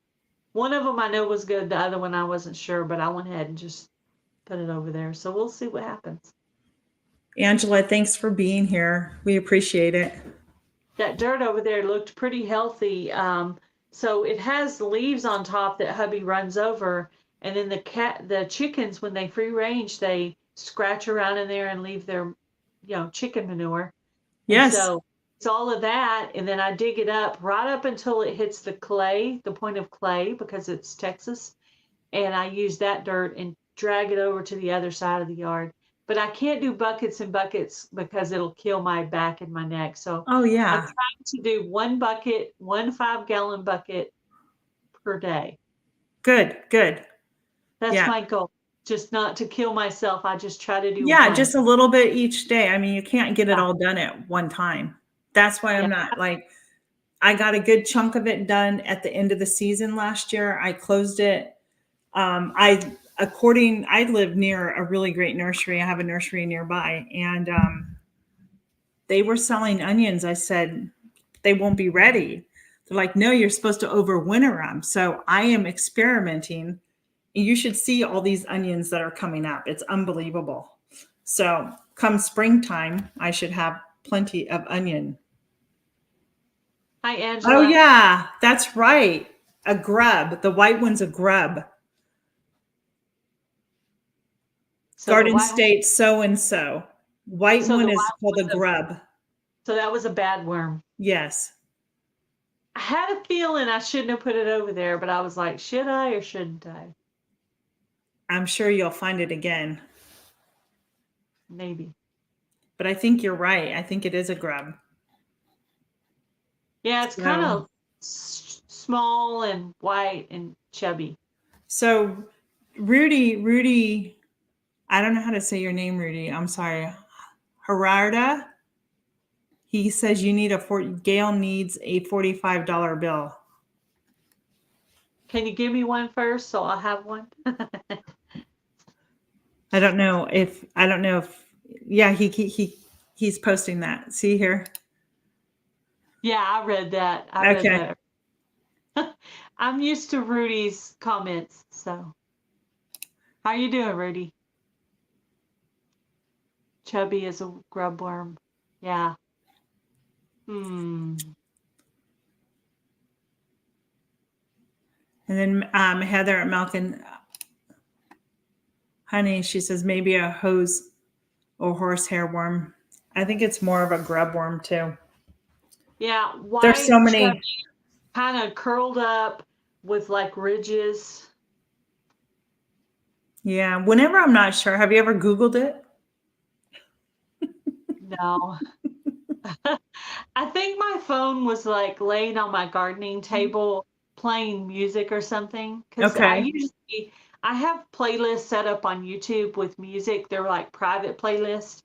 S2: one of them I know was good. The other one I wasn't sure, but I went ahead and just put it over there. So we'll see what happens.
S1: Angela, thanks for being here. We appreciate it.
S2: That dirt over there looked pretty healthy. So it has leaves on top that hubby runs over, and then the chickens, when they free range, they scratch around in there and leave their, chicken manure.
S1: Yes.
S2: And so it's all of that, and then I dig it up right up until it hits the clay, the point of clay, because it's Texas, and I use that dirt and drag it over to the other side of the yard. But I can't do buckets and buckets because it'll kill my back and my neck. So
S1: Oh,
S2: I'm
S1: yeah.
S2: trying to do one 5-gallon bucket per day.
S1: Good.
S2: That's
S1: Yeah.
S2: my goal. Just not to kill myself. I just try to do
S1: Yeah,
S2: one.
S1: just a little bit each day. I mean, you can't get it all done at one time. That's why I'm not like, I got a good chunk of it done at the end of the season last year. I closed it. I live near a really great nursery. I have a nursery nearby, and they were selling onions. I said, they won't be ready. They're like, no, you're supposed to overwinter them. So I am experimenting. You should see all these onions that are coming up. It's unbelievable. So come springtime, I should have plenty of onion.
S2: Hi, Angela.
S1: Oh, yeah, that's right. A grub. The white one's a grub.
S2: So
S1: Garden State so-and-so. White
S2: So
S1: one
S2: the
S1: is
S2: white
S1: called a
S2: one's a-
S1: grub.
S2: So that was a bad worm.
S1: Yes.
S2: I had a feeling I shouldn't have put it over there, but I was like, should I or shouldn't I?
S1: I'm sure you'll find it again.
S2: Maybe.
S1: But I think you're right. I think it is a grub.
S2: Yeah, it's kind of small and white and chubby.
S1: So Rudy, I don't know how to say your name, Rudy. I'm sorry. Gerarda. He says Gail needs a $45 bill.
S2: Can you give me one first so I'll have one?
S1: I don't know if yeah, he's posting that. See here?
S2: Yeah, I read that. I
S1: Okay.
S2: read that. I'm used to Rudy's comments, so. How you doing, Rudy? Chubby as a grub worm. Yeah.
S1: And then Heather at Malkin Honey, she says maybe a hose or horsehair worm. I think it's more of a grub worm too.
S2: Yeah, white,
S1: There's so many
S2: kind of curled up with like ridges.
S1: Yeah. Whenever I'm not sure, have you ever Googled it?
S2: No. I think my phone was like laying on my gardening table playing music or something. Because
S1: Okay.
S2: I have playlists set up on YouTube with music. They're like private playlists.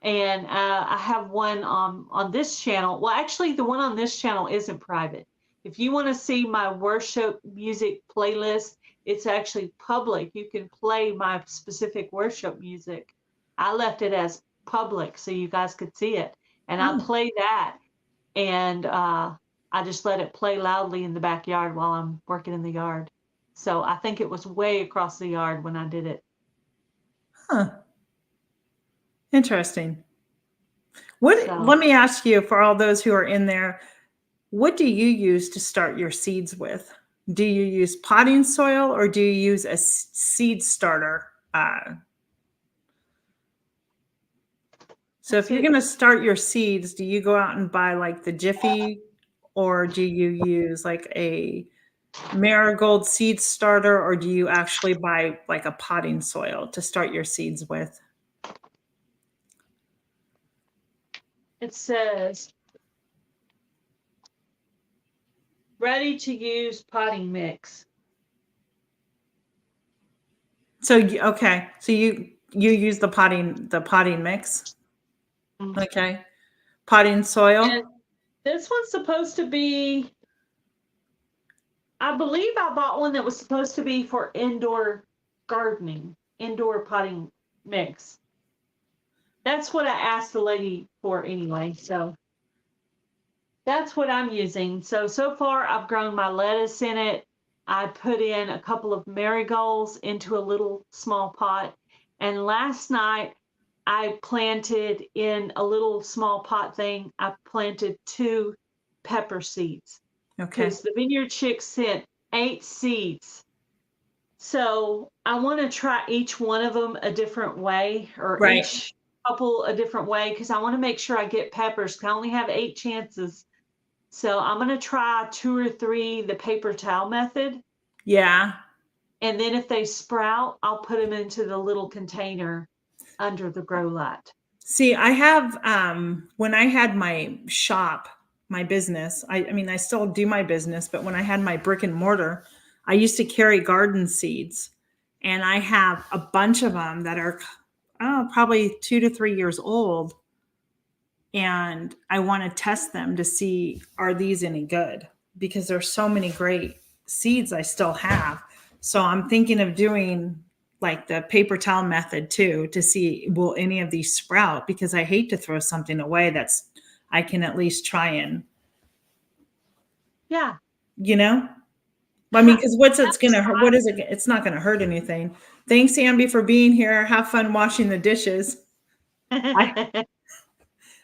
S2: And I have one on this channel. Well, actually, the one on this channel isn't private. If you want to see my worship music playlist, it's actually public. You can play my specific worship music. I left it as public so you guys could see it. And I
S1: Oh,
S2: play that, and I just let it play loudly in the backyard while I'm working in the yard. So I think it was way across the yard when I did it.
S1: huh. Interesting. What,
S2: So
S1: let me ask you, for all those who are in there, what do you use to start your seeds with? Do you use potting soil or do you use a seed starter? So if you're going to start your seeds, do you go out and buy like the Jiffy, or do you use like a marigold seed starter, or do you actually buy like a potting soil to start your seeds with?
S2: it says ready to use potting mix.
S1: So okay, so you use the potting mix,
S2: Mhm.
S1: okay? Potting soil.
S2: And this one's supposed to be, I believe I bought one that was supposed to be for indoor gardening, indoor potting mix. That's what I asked the lady for anyway. So that's what I'm using. So far I've grown my lettuce in it. I put in a couple of marigolds into a little small pot. And last night I planted in a little small pot thing, I planted 2 pepper seeds
S1: Okay.
S2: because the Vineyard Chick sent 8 seeds. So I want to try each one of them a different way, or
S1: Right.
S2: each couple a different way, because I want to make sure I get peppers. I only have 8 chances. So I'm going to try 2 or 3 the paper towel method.
S1: Yeah.
S2: And then if they sprout, I'll put them into the little container under the grow light.
S1: See, I have when I had my shop, my business, I mean I still do my business, but when I had my brick and mortar, I used to carry garden seeds. And I have a bunch of them that are probably 2 to 3 years old. And I want to test them to see, are these any good? Because there's so many great seeds I still have. So I'm thinking of doing like the paper towel method too, to see, will any of these sprout? Because I hate to throw something away that's, I can at least try and,
S2: Yeah.
S1: you know, I mean, because what's it's gonna hurt? What is it? It's not gonna hurt anything. Thanks, Amby, for being here. Have fun washing the dishes.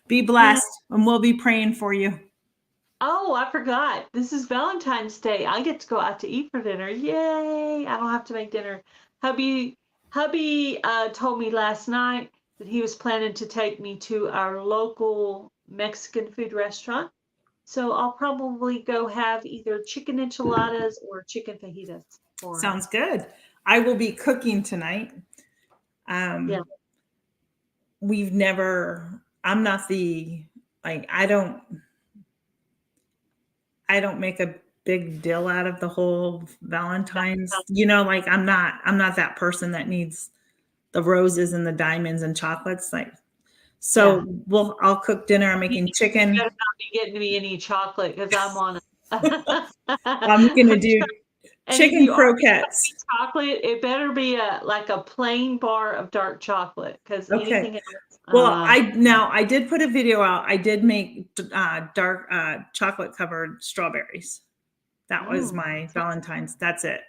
S1: Be blessed, and we'll be praying for you.
S2: Oh, I forgot. This is Valentine's Day. I get to go out to eat for dinner. Yay! I don't have to make dinner. Hubby told me last night that he was planning to take me to our local Mexican food restaurant. So I'll probably go have either chicken enchiladas or chicken fajitas for him.
S1: Sounds good. I will be cooking tonight.
S2: Yeah.
S1: We've never, I'm not the, like, I don't make a big deal out of the whole Valentine's, like I'm not that person that needs the roses and the diamonds and chocolates. Like, so I'll cook dinner. I'm making chicken.
S2: You better not be getting me any chocolate because I'm on it.
S1: I'm going to do chicken croquettes.
S2: Chocolate, it better be a plain bar of dark chocolate, because anything else.
S1: Well, I did put a video out. I did make dark chocolate covered strawberries. That was my Valentine's. That's it.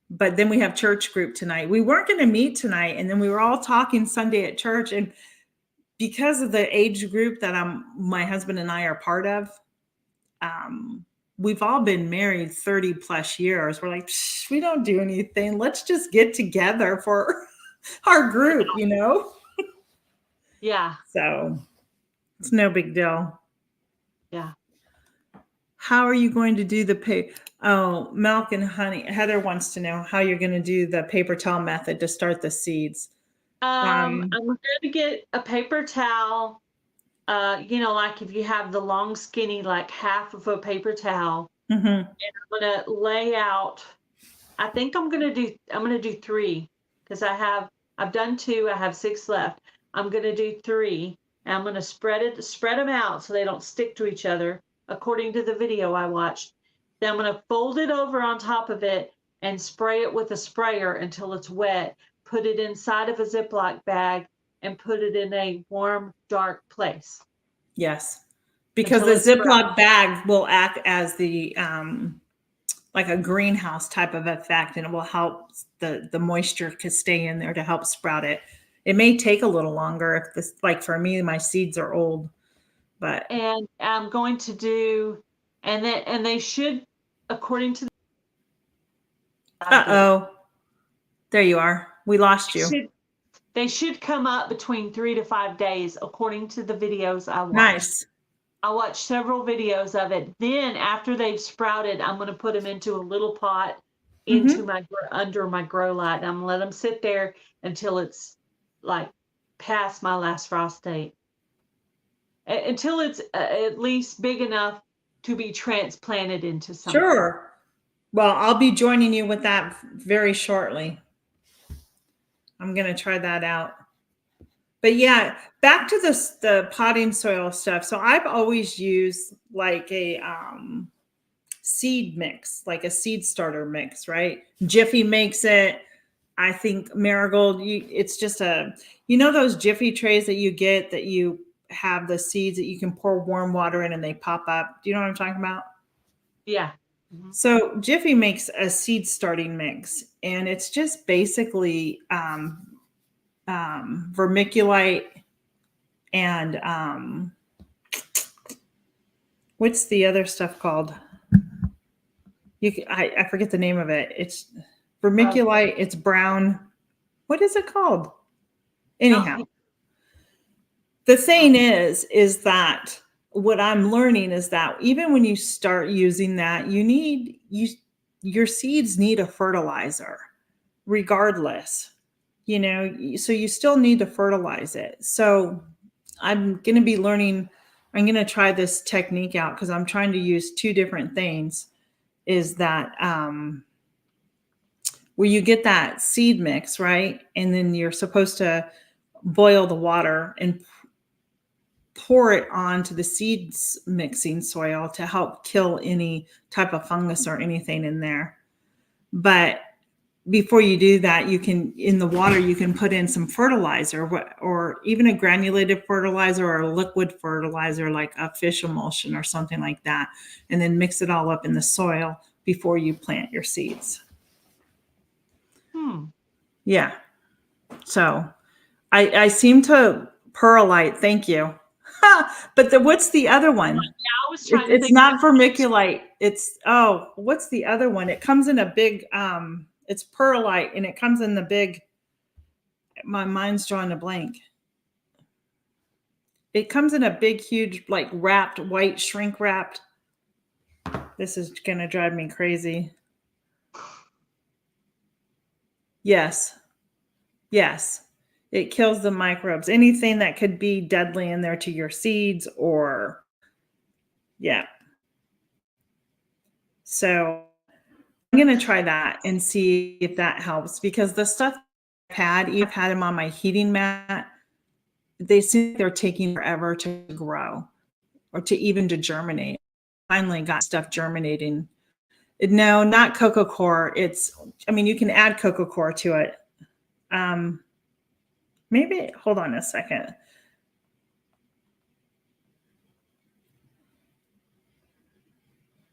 S1: But then we have church group tonight. We weren't going to meet tonight, and then we were all talking Sunday at church. And because of the age group that my husband and I are part of, we've all been married 30 plus years. We're like, we don't do anything. Let's just get together for our group,
S2: Yeah.
S1: So it's no big deal.
S2: Yeah.
S1: How are you going to do the Oh, Milk and Honey. Heather wants to know how you're going to do the paper towel method to start the seeds.
S2: I'm going to get a paper towel. Like if you have the long skinny, like half of a paper towel,
S1: Mhm.
S2: and I'm going to lay out. I think I'm going to do 3 because I've done 2. I have 6 left. I'm going to do 3, and I'm going to spread them out so they don't stick to each other, according to the video I watched. Then I'm going to fold it over on top of it and spray it with a sprayer until it's wet. Put it inside of a Ziploc bag and put it in a warm, dark place.
S1: Yes, because
S2: Until
S1: the
S2: it's
S1: Ziploc bag will act as the like a greenhouse type of effect, and it will help the moisture to stay in there to help sprout it. It may take a little longer if this, like for me, my seeds are old, but
S2: And I'm going to do, and they should, according to
S1: uh-oh, there you are. We lost you.
S2: they should come up between 3 to 5 days, according to the videos I watched.
S1: Nice.
S2: I watched several videos of it. Then after they've sprouted, I'm going to put them into a little pot into under my grow light. And I'm going to let them sit there until it's like past my last frost date. Until it's at least big enough to be transplanted into something.
S1: Sure. Well, I'll be joining you with that very shortly. I'm going to try that out. But yeah, back to the potting soil stuff. So I've always used like a seed mix, like a seed starter mix, right? Jiffy makes it. I think Marigold, it's just those Jiffy trays that you get that you have the seeds that you can pour warm water in and they pop up. Do you know what I'm talking about?
S2: Yeah.
S1: So Jiffy makes a seed starting mix, and it's just basically vermiculite and what's the other stuff called? I forget the name of it. It's vermiculite. It's brown. What is it called? Anyhow, the thing is that what I'm learning is that even when you start using that, your seeds need a fertilizer, regardless. So you still need to fertilize it. So I'm going to be learning. I'm going to try this technique out because I'm trying to use 2 different things. Is that where you get that seed mix, right? And then you're supposed to boil the water and pour it onto the seeds mixing soil to help kill any type of fungus or anything in there. But before you do that, in the water, you can put in some fertilizer or even a granulated fertilizer or a liquid fertilizer like a fish emulsion or something like that, and then mix it all up in the soil before you plant your seeds. Yeah. So I seem to perlite. Thank you. But what's the other one?
S2: Yeah, I was trying to
S1: It's
S2: think
S1: not vermiculite. What's the other one? It comes in a big, it's perlite, and it comes in the big, my mind's drawing a blank. It comes in a big, huge, like wrapped, white shrink wrapped. This is going to drive me crazy. Yes. It kills the microbes. Anything that could be deadly in there to your seeds or, yeah. So I'm going to try that and see if that helps, because the stuff I've had them on my heating mat, they seem like they're taking forever to grow or to germinate. Finally got stuff germinating. No, not cocoa coir. You can add cocoa coir to it. Maybe, hold on a second.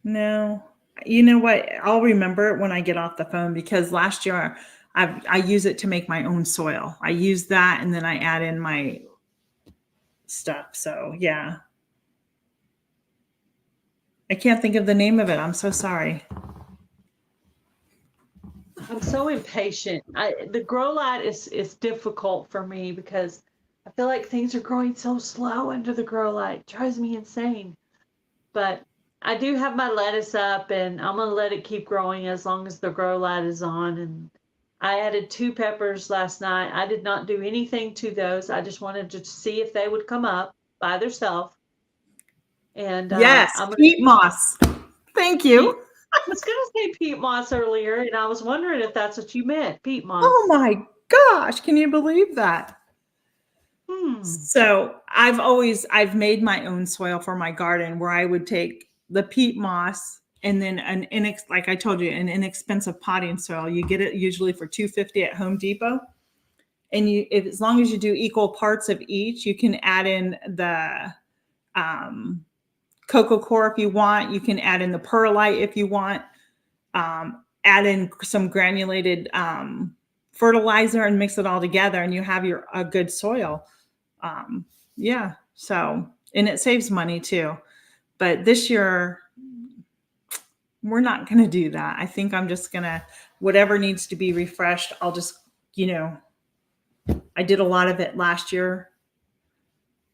S1: No, you know what? I'll remember it when I get off the phone, because last year I use it to make my own soil. I use that and then I add in my stuff. So yeah. I can't think of the name of it. I'm so sorry.
S2: I'm so impatient. The grow light is difficult for me because I feel like things are growing so slow under the grow light. It drives me insane. But I do have my lettuce up, and I'm gonna let it keep growing as long as the grow light is on. And I added 2 peppers last night. I did not do anything to those. I just wanted to see if they would come up by themselves. And
S1: Yes,
S2: I'm gonna.
S1: peat moss. Thank you.
S2: I was gonna say peat moss earlier, and I was wondering if that's what you meant, peat moss.
S1: Oh my gosh, can you believe that?
S2: Hmm.
S1: So I've made my own soil for my garden where I would take the peat moss and then like I told you, an inexpensive potting soil. You get it usually for $2.50 at Home Depot. And as long as you do equal parts of each, you can add in the cocoa core if you want. You can add in the perlite if you want. Add in some granulated fertilizer and mix it all together, and you have a good soil. Yeah. So, and it saves money too. But this year, we're not going to do that. I think I'm just going to, whatever needs to be refreshed, I'll just, I did a lot of it last year.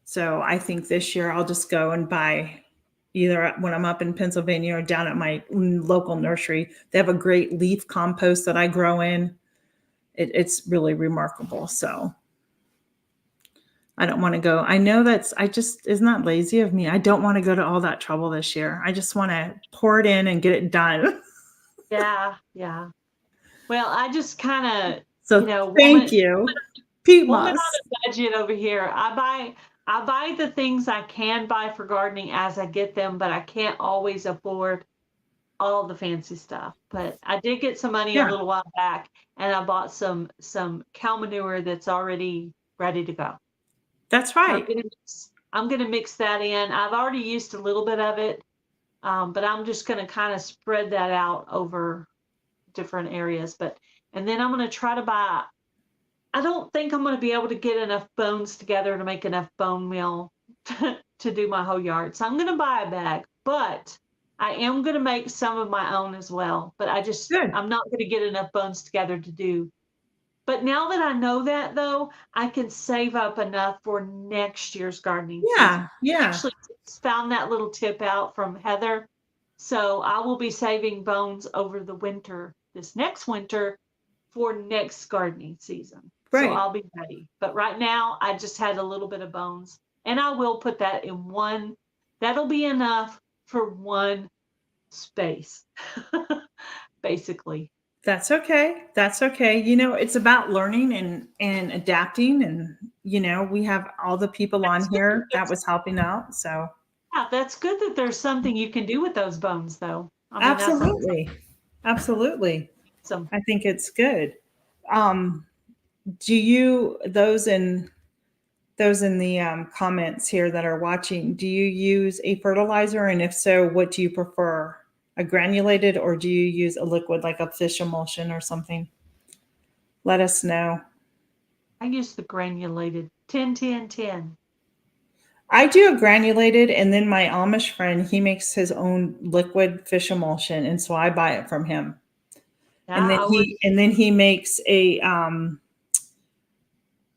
S1: So I think this year I'll just go and buy either when I'm up in Pennsylvania or down at my local nursery. They have a great leaf compost that I grow in. It's really remarkable. So I don't want to go. I know it's not lazy of me. I don't want to go to all that trouble this year. I just want to pour it in and get it done.
S2: Yeah. Well, I just kind of,
S1: So thank you. Peat
S2: woman
S1: moss.
S2: on a budget over here. I buy the things I can buy for gardening as I get them, but I can't always afford all the fancy stuff. But I did get some money a little while back, and I bought some cow manure that's already ready to go.
S1: That's right.
S2: So I'm gonna mix that in. I've already used a little bit of it, but I'm just gonna kind of spread that out over different areas. And then I'm gonna try to buy. I don't think I'm gonna be able to get enough bones together to make enough bone meal to do my whole yard. So I'm gonna buy a bag, but I am gonna make some of my own as well. But I'm not gonna get enough bones together to do. But now that I know that, though, I can save up enough for next year's gardening season.
S1: Yeah.
S2: I actually found that little tip out from Heather. So I will be saving bones over the winter, this next winter, for next gardening season.
S1: Right.
S2: So I'll be ready. But right now, I just had a little bit of bones. And I will put that in one. That'll be enough for one space, basically.
S1: That's okay. That's okay. It's about learning and adapting. And, we have all the people on here that was helping out. So
S2: yeah, that's good that there's something you can do with those bones, though. I mean,
S1: absolutely. Absolutely.
S2: Awesome.
S1: I think it's good. Those in the comments here that are watching, do you use a fertilizer? And if so, what do you prefer? A granulated, or do you use a liquid like a fish emulsion or something? Let us know.
S2: I use the granulated 10-10-10.
S1: I do a granulated, and then my Amish friend, he makes his own liquid fish emulsion, and so I buy it from him.
S2: Yeah,
S1: and then he makes a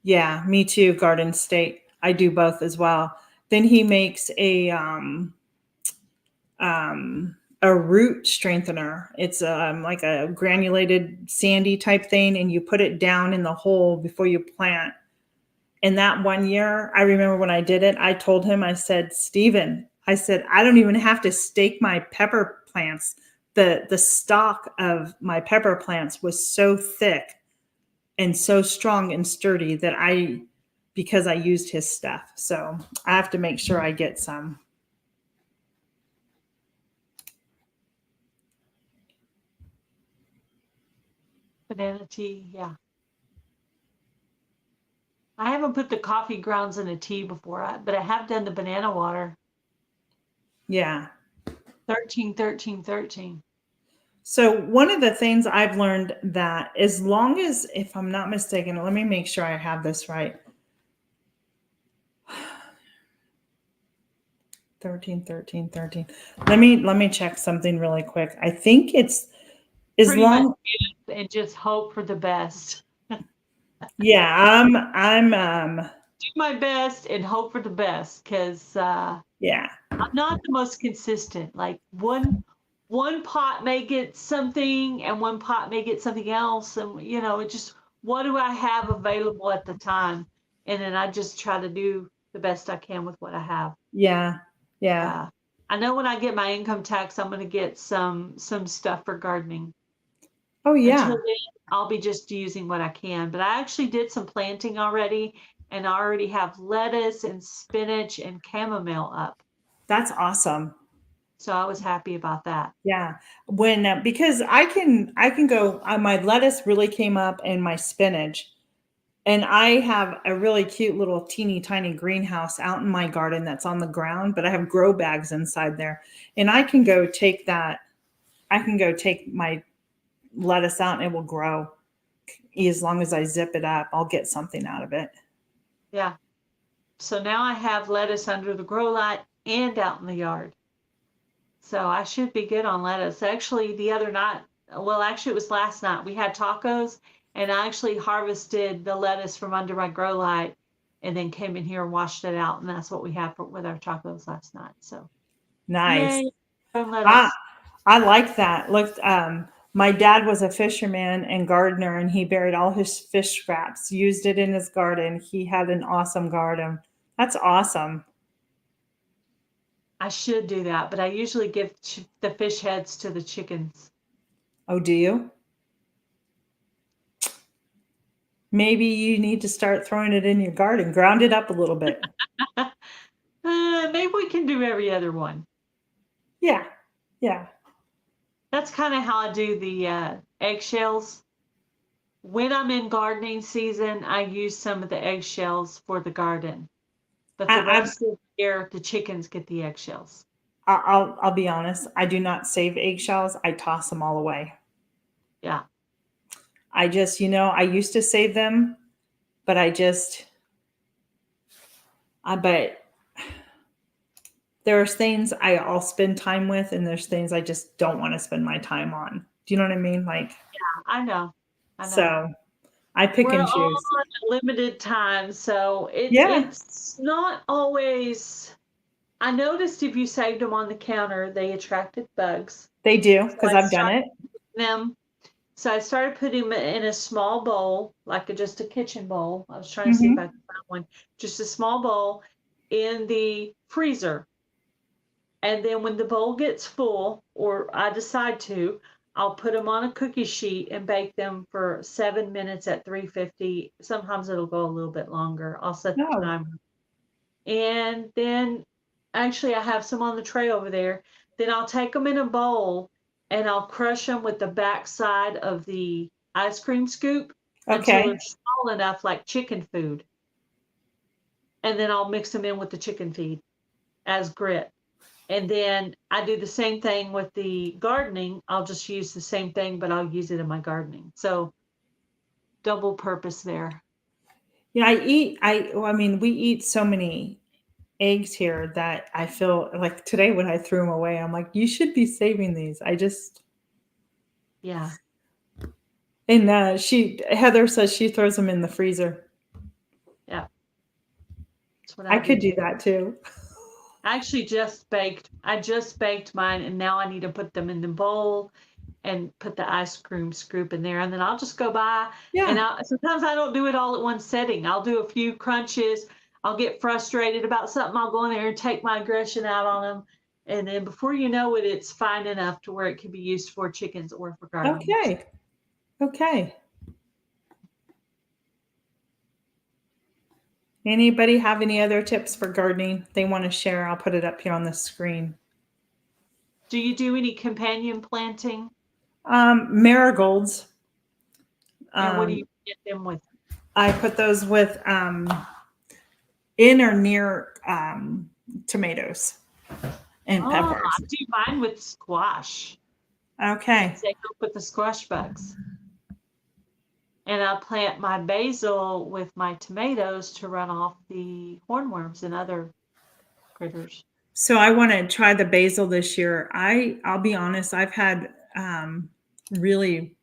S1: yeah, me too, Garden State. I do both as well. Then he makes a root strengthener. It's like a granulated sandy type thing, and you put it down in the hole before you plant. And that one year, I remember when I did it, I told him, I said, Steven, I said, I don't even have to stake my pepper plants. The stalk of my pepper plants was so thick and so strong and sturdy that because I used his stuff. So I have to make sure I get some.
S2: banana tea, yeah. I haven't put the coffee grounds in a tea before, but I have done the banana water.
S1: Yeah.
S2: 13-13-13.
S1: So one of the things I've learned that as long as, if I'm not mistaken, let me make sure I have this right. 13-13-13. Let me check something really quick. I think it's as
S2: Pretty
S1: long
S2: much, and just hope for the best.
S1: Yeah, I'm
S2: do my best and hope for the best, because
S1: yeah.
S2: I'm not the most consistent. Like one pot may get something and one pot may get something else. And it just, what do I have available at the time? And then I just try to do the best I can with what I have.
S1: Yeah. Yeah.
S2: I know when I get my income tax, I'm going to get some stuff for gardening.
S1: Oh, yeah.
S2: Until then, I'll be just using what I can. But I actually did some planting already, and I already have lettuce and spinach and chamomile up.
S1: That's awesome.
S2: So I was happy about that.
S1: Yeah. When, because I can go, my lettuce really came up and my spinach. And I have a really cute little teeny tiny greenhouse out in my garden that's on the ground, but I have grow bags inside there. And I can go take my lettuce out and it will grow. As long as I zip it up, I'll get something out of it.
S2: Yeah. So now I have lettuce under the grow light and out in the yard. So I should be good on lettuce. Actually, the other night, well, actually it was last night, we had tacos and I actually harvested the lettuce from under my grow light and then came in here and washed it out. And that's what we had with our tacos last night. So
S1: Nice.
S2: yay, from lettuce.
S1: I like that. Look, my dad was a fisherman and gardener, and he buried all his fish scraps, used it in his garden. He had an awesome garden. That's awesome.
S2: I should do that, but I usually give the fish heads to the chickens.
S1: Oh, do you? Maybe you need to start throwing it in your garden. Ground it up a little bit.
S2: Maybe we can do every other one.
S1: Yeah. Yeah.
S2: That's kind of how I do the eggshells. When I'm in gardening season, I use some of the eggshells for the garden. But the rest of the year, the chickens get the eggshells.
S1: I'll be honest. I do not save eggshells. I toss them all away.
S2: Yeah.
S1: I just, I used to save them, but but there's things I'll spend time with, and there's things I just don't want to spend my time on. Do you know what I mean? Like,
S2: yeah, I know.
S1: So I pick and choose.
S2: We're all on limited time, so it's not always. I noticed if you saved them on the counter, they attracted bugs.
S1: They do, because I've done it.
S2: So I started putting them in a small bowl, like just a kitchen bowl. I was trying to see if I could find one. Just a small bowl in the freezer. And then when the bowl gets full, or I decide to, I'll put them on a cookie sheet and bake them for 7 minutes at 350. Sometimes it'll go a little bit longer. I'll set the timer. And then actually I have some on the tray over there. Then I'll take them in a bowl and I'll crush them with the back side of the ice cream scoop until they're small enough, like chicken food. And then I'll mix them in with the chicken feed as grit. And then I do the same thing with the gardening. I'll just use the same thing, but I'll use it in my gardening. So double purpose there.
S1: Yeah, we eat so many eggs here that I feel like today when I threw them away, I'm like, you should be saving these.
S2: Yeah.
S1: And Heather says she throws them in the freezer.
S2: Yeah. That's what
S1: I could do that too.
S2: I actually just baked mine, and now I need to put them in the bowl and put the ice cream scoop in there, and then I'll just go by. Yeah. And sometimes I don't do it all at one setting. I'll do a few crunches. I'll get frustrated about something. I'll go in there and take my aggression out on them, and then before you know it, it's fine enough to where it can be used for chickens or for gardening.
S1: Okay. Anybody have any other tips for gardening they want to share? I'll put it up here on the screen.
S2: Do you do any companion planting?
S1: Marigolds.
S2: And what do you get them with?
S1: I put those with in or near tomatoes and peppers.
S2: I do mine with squash.
S1: Okay.
S2: They go with the squash bugs. And I plant my basil with my tomatoes to run off the hornworms and other critters. So
S1: I want to try the basil this year. I'll be honest, I've had really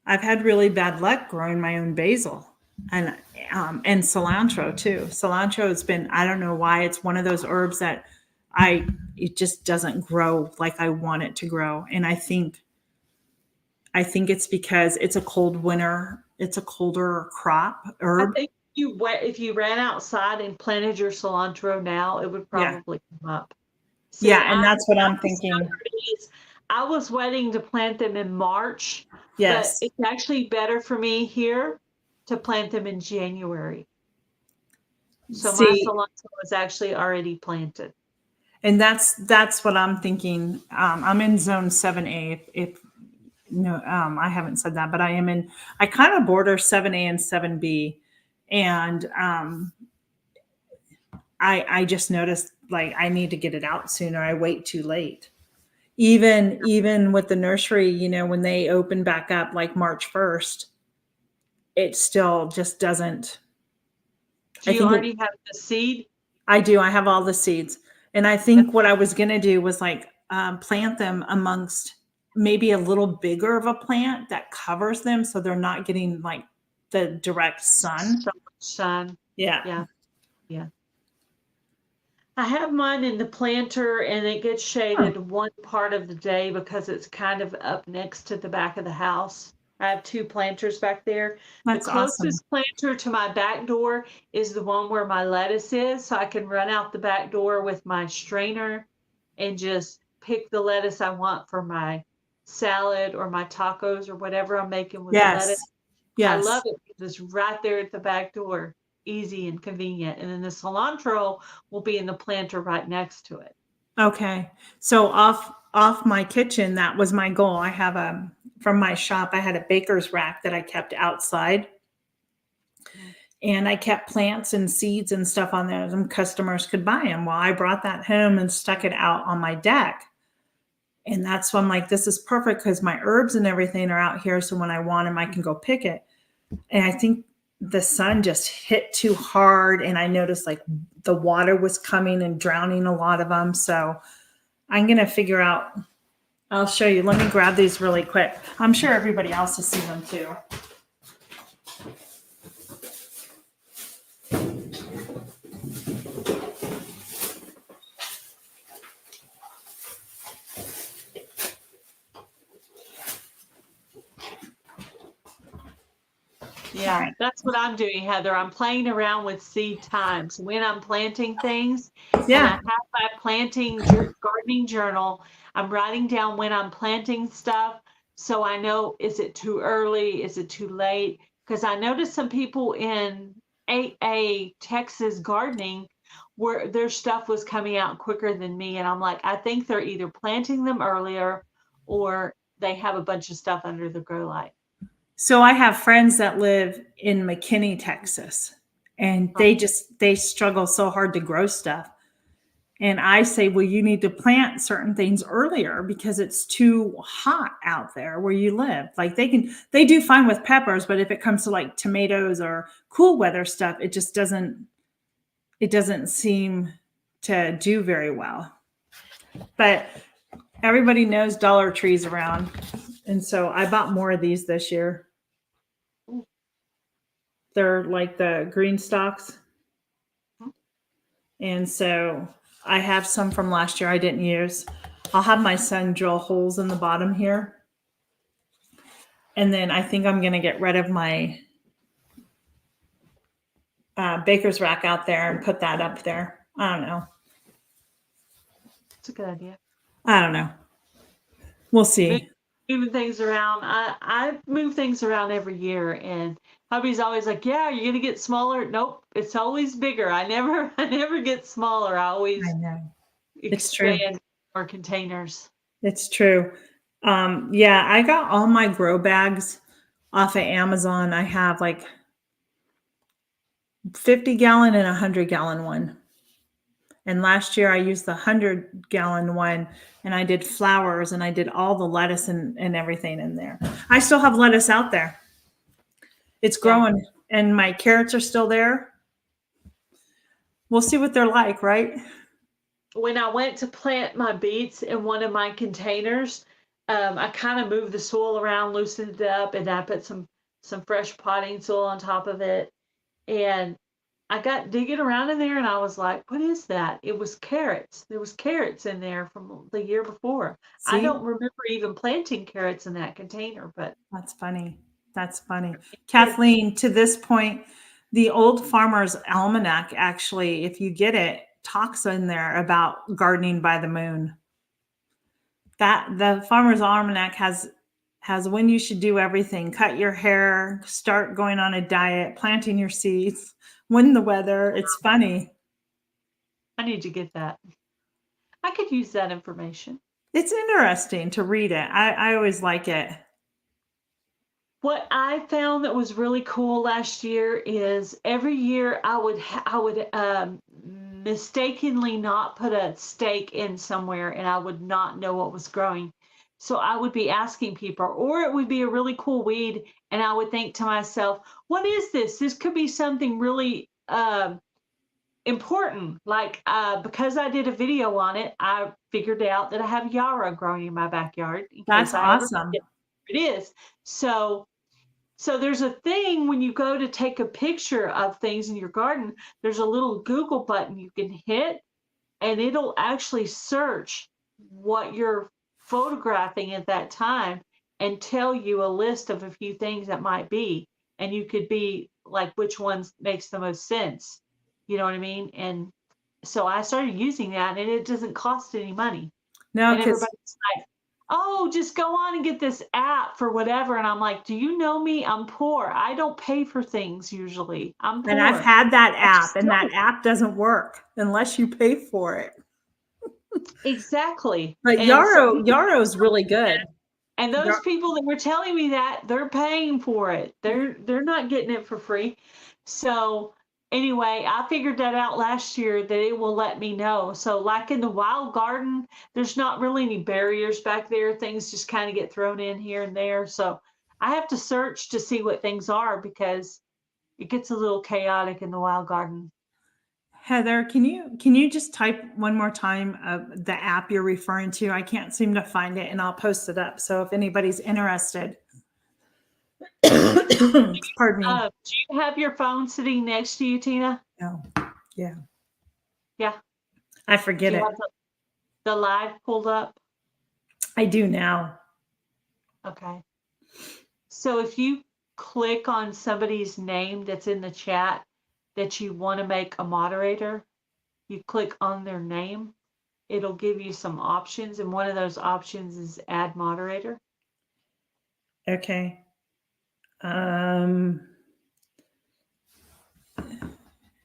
S1: bad luck growing my own basil. and cilantro too. Cilantro has been, I don't know why, it's one of those herbs that it just doesn't grow like I want it to grow. And I think it's because it's a cold winter. It's a colder crop
S2: I
S1: herb.
S2: think if you ran outside and planted your cilantro now, it would
S1: Yeah.
S2: probably come up.
S1: Yeah, and that's what I'm thinking.
S2: I was waiting to plant them in March,
S1: Yes.
S2: but it's actually better for me here to plant them in January. So my
S1: See,
S2: cilantro was actually already planted.
S1: and that's what I'm thinking. I'm in zone 7A. If no, I haven't said that, but I kind of border 7A and 7B. And I just noticed like I need to get it out sooner. I wait too late. Even with the nursery, when they open back up like March 1st, it still just doesn't.
S2: Do you already have the seed?
S1: I do. I have all the seeds. And I think what I was going to do was like plant them amongst maybe a little bigger of a plant that covers them so they're not getting like the direct sun.
S2: So much sun.
S1: Yeah.
S2: Yeah. I have mine in the planter and it gets shaded one part of the day because it's kind of up next to the back of the house. I have 2 planters back there.
S1: That's
S2: The
S1: awesome.
S2: closest planter to my back door is the one where my lettuce is. So I can run out the back door with my strainer and just pick the lettuce I want for my salad or my tacos or whatever I'm making with
S1: Yes.
S2: lettuce.
S1: Yes.
S2: I love it because it's right there at the back door. Easy and convenient. And then the cilantro will be in the planter right next to it.
S1: Okay. So off my kitchen, that was my goal. I have from my shop, I had a baker's rack that I kept outside. And I kept plants and seeds and stuff on there. Some customers could buy them. Well, I brought that home and stuck it out on my deck. And that's when I'm like, this is perfect because my herbs and everything are out here. So when I want them, I can go pick it. And I think the sun just hit too hard. And I noticed like the water was coming and drowning a lot of them. So I'm going to figure out, I'll show you. Let me grab these really quick. I'm sure everybody else has seen them too.
S2: Yeah, that's what I'm doing, Heather. I'm playing around with seed times when I'm planting things. And I
S1: Yeah.
S2: have my gardening journal. I'm writing down when I'm planting stuff. So I know, is it too early? Is it too late? Because I noticed some people in 8A Texas gardening where their stuff was coming out quicker than me. And I'm like, I think they're either planting them earlier or they have a bunch of stuff under the grow light.
S1: So I have friends that live in McKinney, Texas, and they struggle so hard to grow stuff. And I say, well, you need to plant certain things earlier because it's too hot out there where you live. Like they do fine with peppers, but if it comes to like tomatoes or cool weather stuff, it just doesn't seem to do very well. But everybody knows Dollar Tree's around. And so I bought more of these this year. They're like the green stalks. And so I have some from last year I didn't use. I'll have my son drill holes in the bottom here. And then I think I'm going to get rid of my baker's rack out there and put that up there. I don't know.
S2: It's a good idea.
S1: I don't know. We'll see.
S2: Moving things around. I move things around every year, and hubby's always like, "Yeah, you're gonna get smaller." Nope, it's always bigger. I never get smaller. I always
S1: know. It's true.
S2: expand more containers.
S1: It's true. Yeah, I got all my grow bags off of Amazon. I have like 50-gallon and 100-gallon one. And last year I used the 100-gallon one and I did flowers and I did all the lettuce and everything in there. I still have lettuce out there. It's growing and my carrots are still there. We'll see what they're like, right?
S2: When I went to plant my beets in one of my containers, I kind of moved the soil around, loosened it up, and I put some some fresh potting soil on top of it. And I got digging around in there and I was like, what is that? It was carrots. There was carrots in there from the year before. I
S1: See,
S2: don't remember even planting carrots in that container, but
S1: that's funny. That's funny.
S2: it
S1: Kathleen, to this point, the Old Farmer's Almanac, actually, if you get it, talks in there about gardening by the moon. That the Farmer's Almanac has when you should do everything: cut your hair, start going on a diet, planting your seeds, when the weather. It's funny.
S2: I need to get that. I could use that information.
S1: It's interesting to read it. I always like it.
S2: What I found that was really cool last year is every year I would mistakenly not put a stake in somewhere and I would not know what was growing. So I would be asking people, or it would be a really cool weed, and I would think to myself, "What is this? This could be something really important." Like because I did a video on it, I figured out that I have yarrow growing in my backyard. In
S1: That's
S2: case I ever
S1: awesome.
S2: forget what it is. So there's a thing when you go to take a picture of things in your garden, there's a little Google button you can hit, and it'll actually search what you're photographing at that time and tell you a list of a few things that might be. And you could be like, which ones makes the most sense? You know what I mean? And so I started using that, and it doesn't cost any money.
S1: No,
S2: And
S1: because
S2: everybody's like, oh, just go on and get this app for whatever. And I'm like, do you know me? I'm poor. I don't pay for things usually. I'm poor.
S1: and I've had that
S2: I
S1: app,
S2: just
S1: and that
S2: don't.
S1: app doesn't work unless you pay for it.
S2: Exactly.
S1: But
S2: And so
S1: Yarrow's really good.
S2: and those
S1: Yar-
S2: people that were telling me that, they're paying for it. They're not getting it for free. So anyway, I figured that out last year that it will let me know. So like in the wild garden, there's not really any barriers back there. Things just kind of get thrown in here and there. So I have to search to see what things are because it gets a little chaotic in the wild garden.
S1: Heather, can you just type one more time the app you're referring to? I can't seem to find it, and I'll post it up. So if anybody's interested, pardon me.
S2: Do you have your phone sitting next to you, Tina?
S1: Oh, yeah,
S2: Yeah.
S1: I
S2: Do
S1: forget
S2: you
S1: it.
S2: have the live pulled up?
S1: I do now.
S2: Okay. So if you click on somebody's name that's in the chat that you want to make a moderator, you click on their name, it'll give you some options. And one of those options is add moderator.
S1: Okay.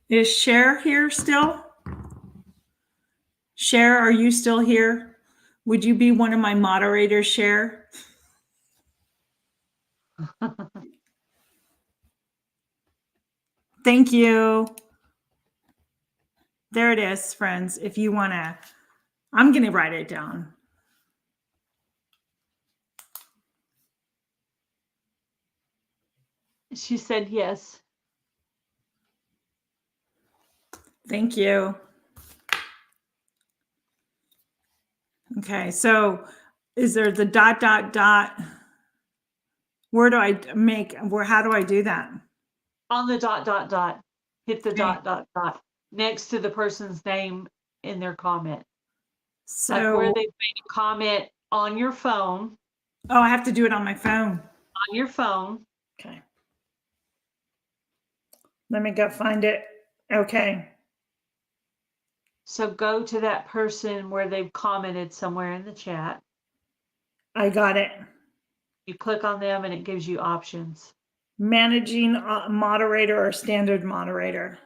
S1: Is Cher here still? Cher, are you still here? Would you be one of my moderators, Cher? Thank you. There it is, friends. If you want to, I'm going to write it down.
S2: She said yes.
S1: Thank you. Okay, so is there the ... Where do I how do I do that?
S2: On the ... Hit the ...
S1: Okay.
S2: next to the person's name in their comment.
S1: So,
S2: like where they made a comment on your phone.
S1: Oh, I have to do it on my phone.
S2: On your phone.
S1: Okay. Let me go find it. Okay.
S2: So go to that person where they've commented somewhere in the chat.
S1: I got it.
S2: You click on them and it gives you options.
S1: Managing moderator or standard moderator.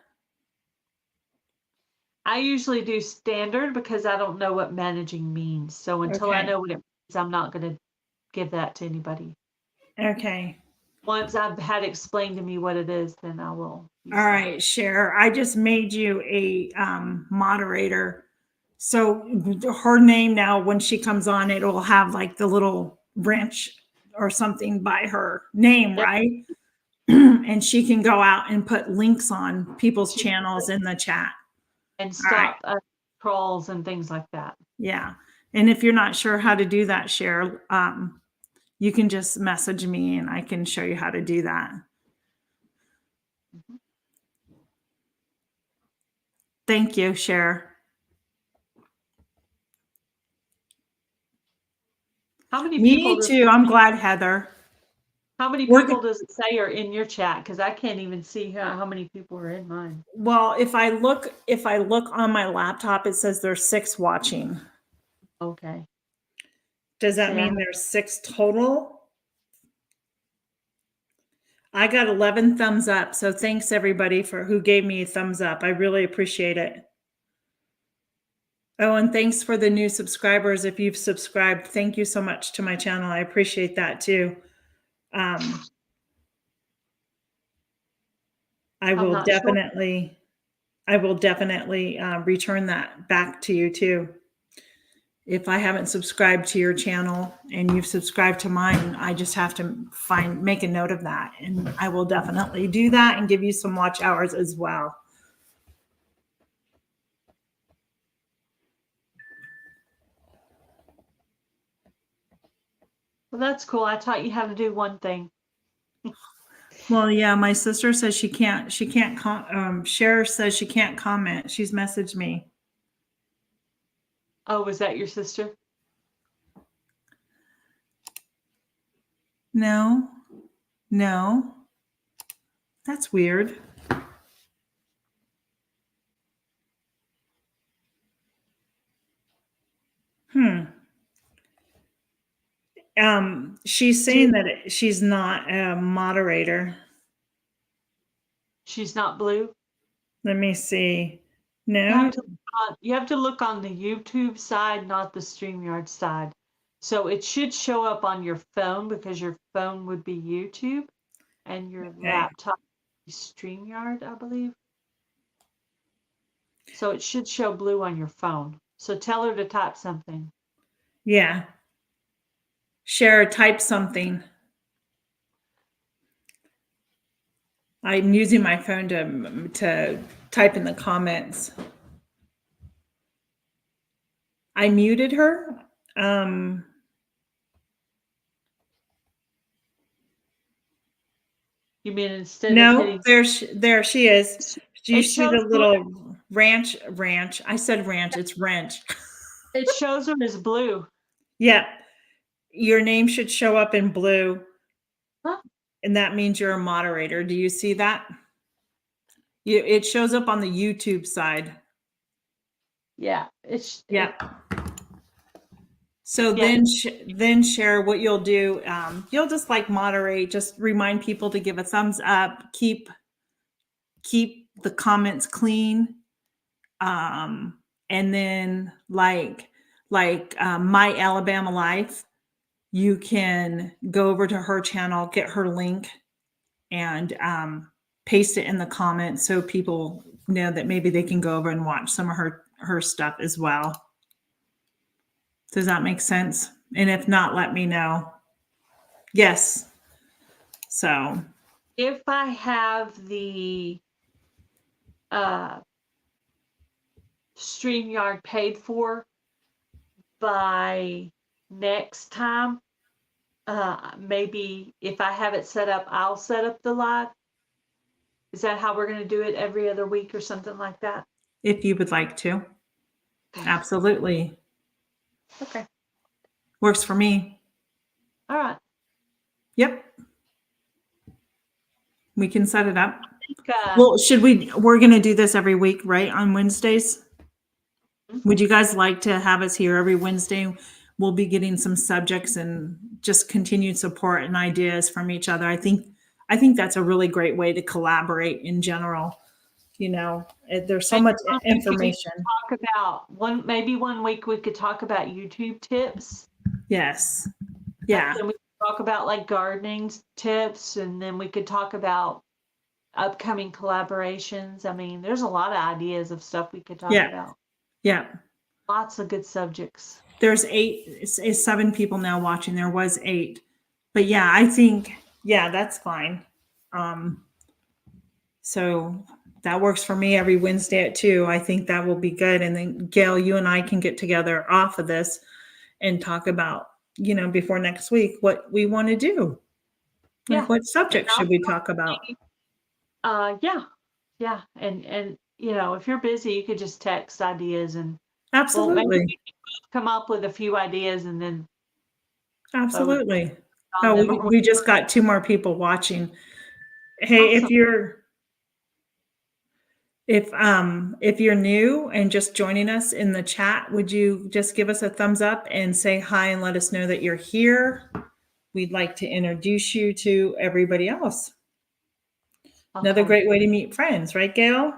S2: I usually do standard because I don't know what managing means. So until I know what it means, I'm not going to give that to anybody.
S1: Okay.
S2: Once I've had explained to me what it is, then I will.
S1: All right, Cher. I just made you a moderator. So her name now, when she comes on, it will have like the little wrench or something by her name,
S2: Yep.
S1: right? And she can go out and put links on people's channels in the chat.
S2: And stop trolls and things like that.
S1: Yeah. And if you're not sure how to do that, Cher, you can just message me and I can show you how to do that.
S2: Mhm.
S1: Thank you, Cher.
S2: How many people
S1: Me
S2: does
S1: too. I'm glad, Heather.
S2: how many
S1: We're
S2: people does it say are in your chat? Because I can't even see how many people are in mine.
S1: Well, if I look on my laptop, it says there's 6 watching.
S2: Okay.
S1: Does that
S2: See,
S1: mean there's 6 total? I got 11 thumbs up. So thanks everybody for who gave me a thumbs up. I really appreciate it. Oh, and thanks for the new subscribers. If you've subscribed, thank you so much to my channel. I appreciate that too. I will
S2: not sure.
S1: definitely return that back to you too. If I haven't subscribed to your channel and you've subscribed to mine, I just have to make a note of that. And I will definitely do that and give you some watch hours as well.
S2: Well, that's cool. I taught you how to do one thing.
S1: Well, yeah, my sister says she can't Cher says she can't comment. She's messaged me.
S2: Oh, was that your sister?
S1: No. That's weird. She's saying that she's not a moderator.
S2: She's not blue?
S1: Let me see.
S2: You
S1: No.
S2: have to look on the YouTube side, not the StreamYard side. So it should show up on your phone because your phone would be YouTube and your laptop is StreamYard, I believe. So it should show blue on your phone. So tell her to type something.
S1: Yeah. Cher, type something. I'm using my phone to type in the comments. I muted her.
S2: You mean instead of
S1: No,
S2: hitting
S1: there she is. Do you
S2: It
S1: see the
S2: shows
S1: little ranch? I said ranch. It's wrench.
S2: it shows her as blue.
S1: Yeah. Your name should show up in blue.
S2: Huh?
S1: And that means you're a moderator. Do you see that? It shows up on the YouTube side.
S2: Yeah.
S1: Yeah. So then Cher, what you'll do, you'll just like moderate, just remind people to give a thumbs up, keep the comments clean. And then like My Alabama Life, you can go over to her channel, get her link, and paste it in the comments so people know that maybe they can go over and watch some of her stuff as well. Does that make sense? And if not, let me know. Yes. So
S2: if I have the StreamYard paid for by next time, maybe if I have it set up, I'll set up the live. Is that how we're going to do it every other week or something like that?
S1: if you would like to. Absolutely.
S2: Okay.
S1: Works for me.
S2: All right.
S1: Yep. We can set it up.
S2: I think,
S1: Well, we're going to do this every week, right? On Wednesdays. Would you guys like to have us here every Wednesday? We'll be getting some subjects and just continued support and ideas from each other. I think that's a really great way to collaborate in general. You know, there's so much information.
S2: talk about maybe one week we could talk about YouTube tips.
S1: Yes. Yeah.
S2: And we could talk about like gardening tips, and then we could talk about upcoming collaborations. I mean, there's a lot of ideas of stuff we could talk about.
S1: Yeah.
S2: Lots of good subjects.
S1: There's 7 people now watching. There was 8. But yeah, I think, that's fine. So that works for me every Wednesday at 2. I think that will be good. And then Gail, you and I can get together off of this and talk about, before next week what we want to do.
S2: Yeah.
S1: Like what subject should we talk about?
S2: Yeah. And if you're busy, you could just text ideas and maybe
S1: Absolutely.
S2: we can both come up with a few ideas and then
S1: Absolutely.
S2: on
S1: Oh,
S2: them
S1: we,
S2: or
S1: we just got 2 more people watching. Hey,
S2: Awesome.
S1: if you're new and just joining us in the chat, would you just give us a thumbs up and say hi and let us know that you're here? We'd like to introduce you to everybody else. Another
S2: Okay.
S1: great way to meet friends, right, Gail?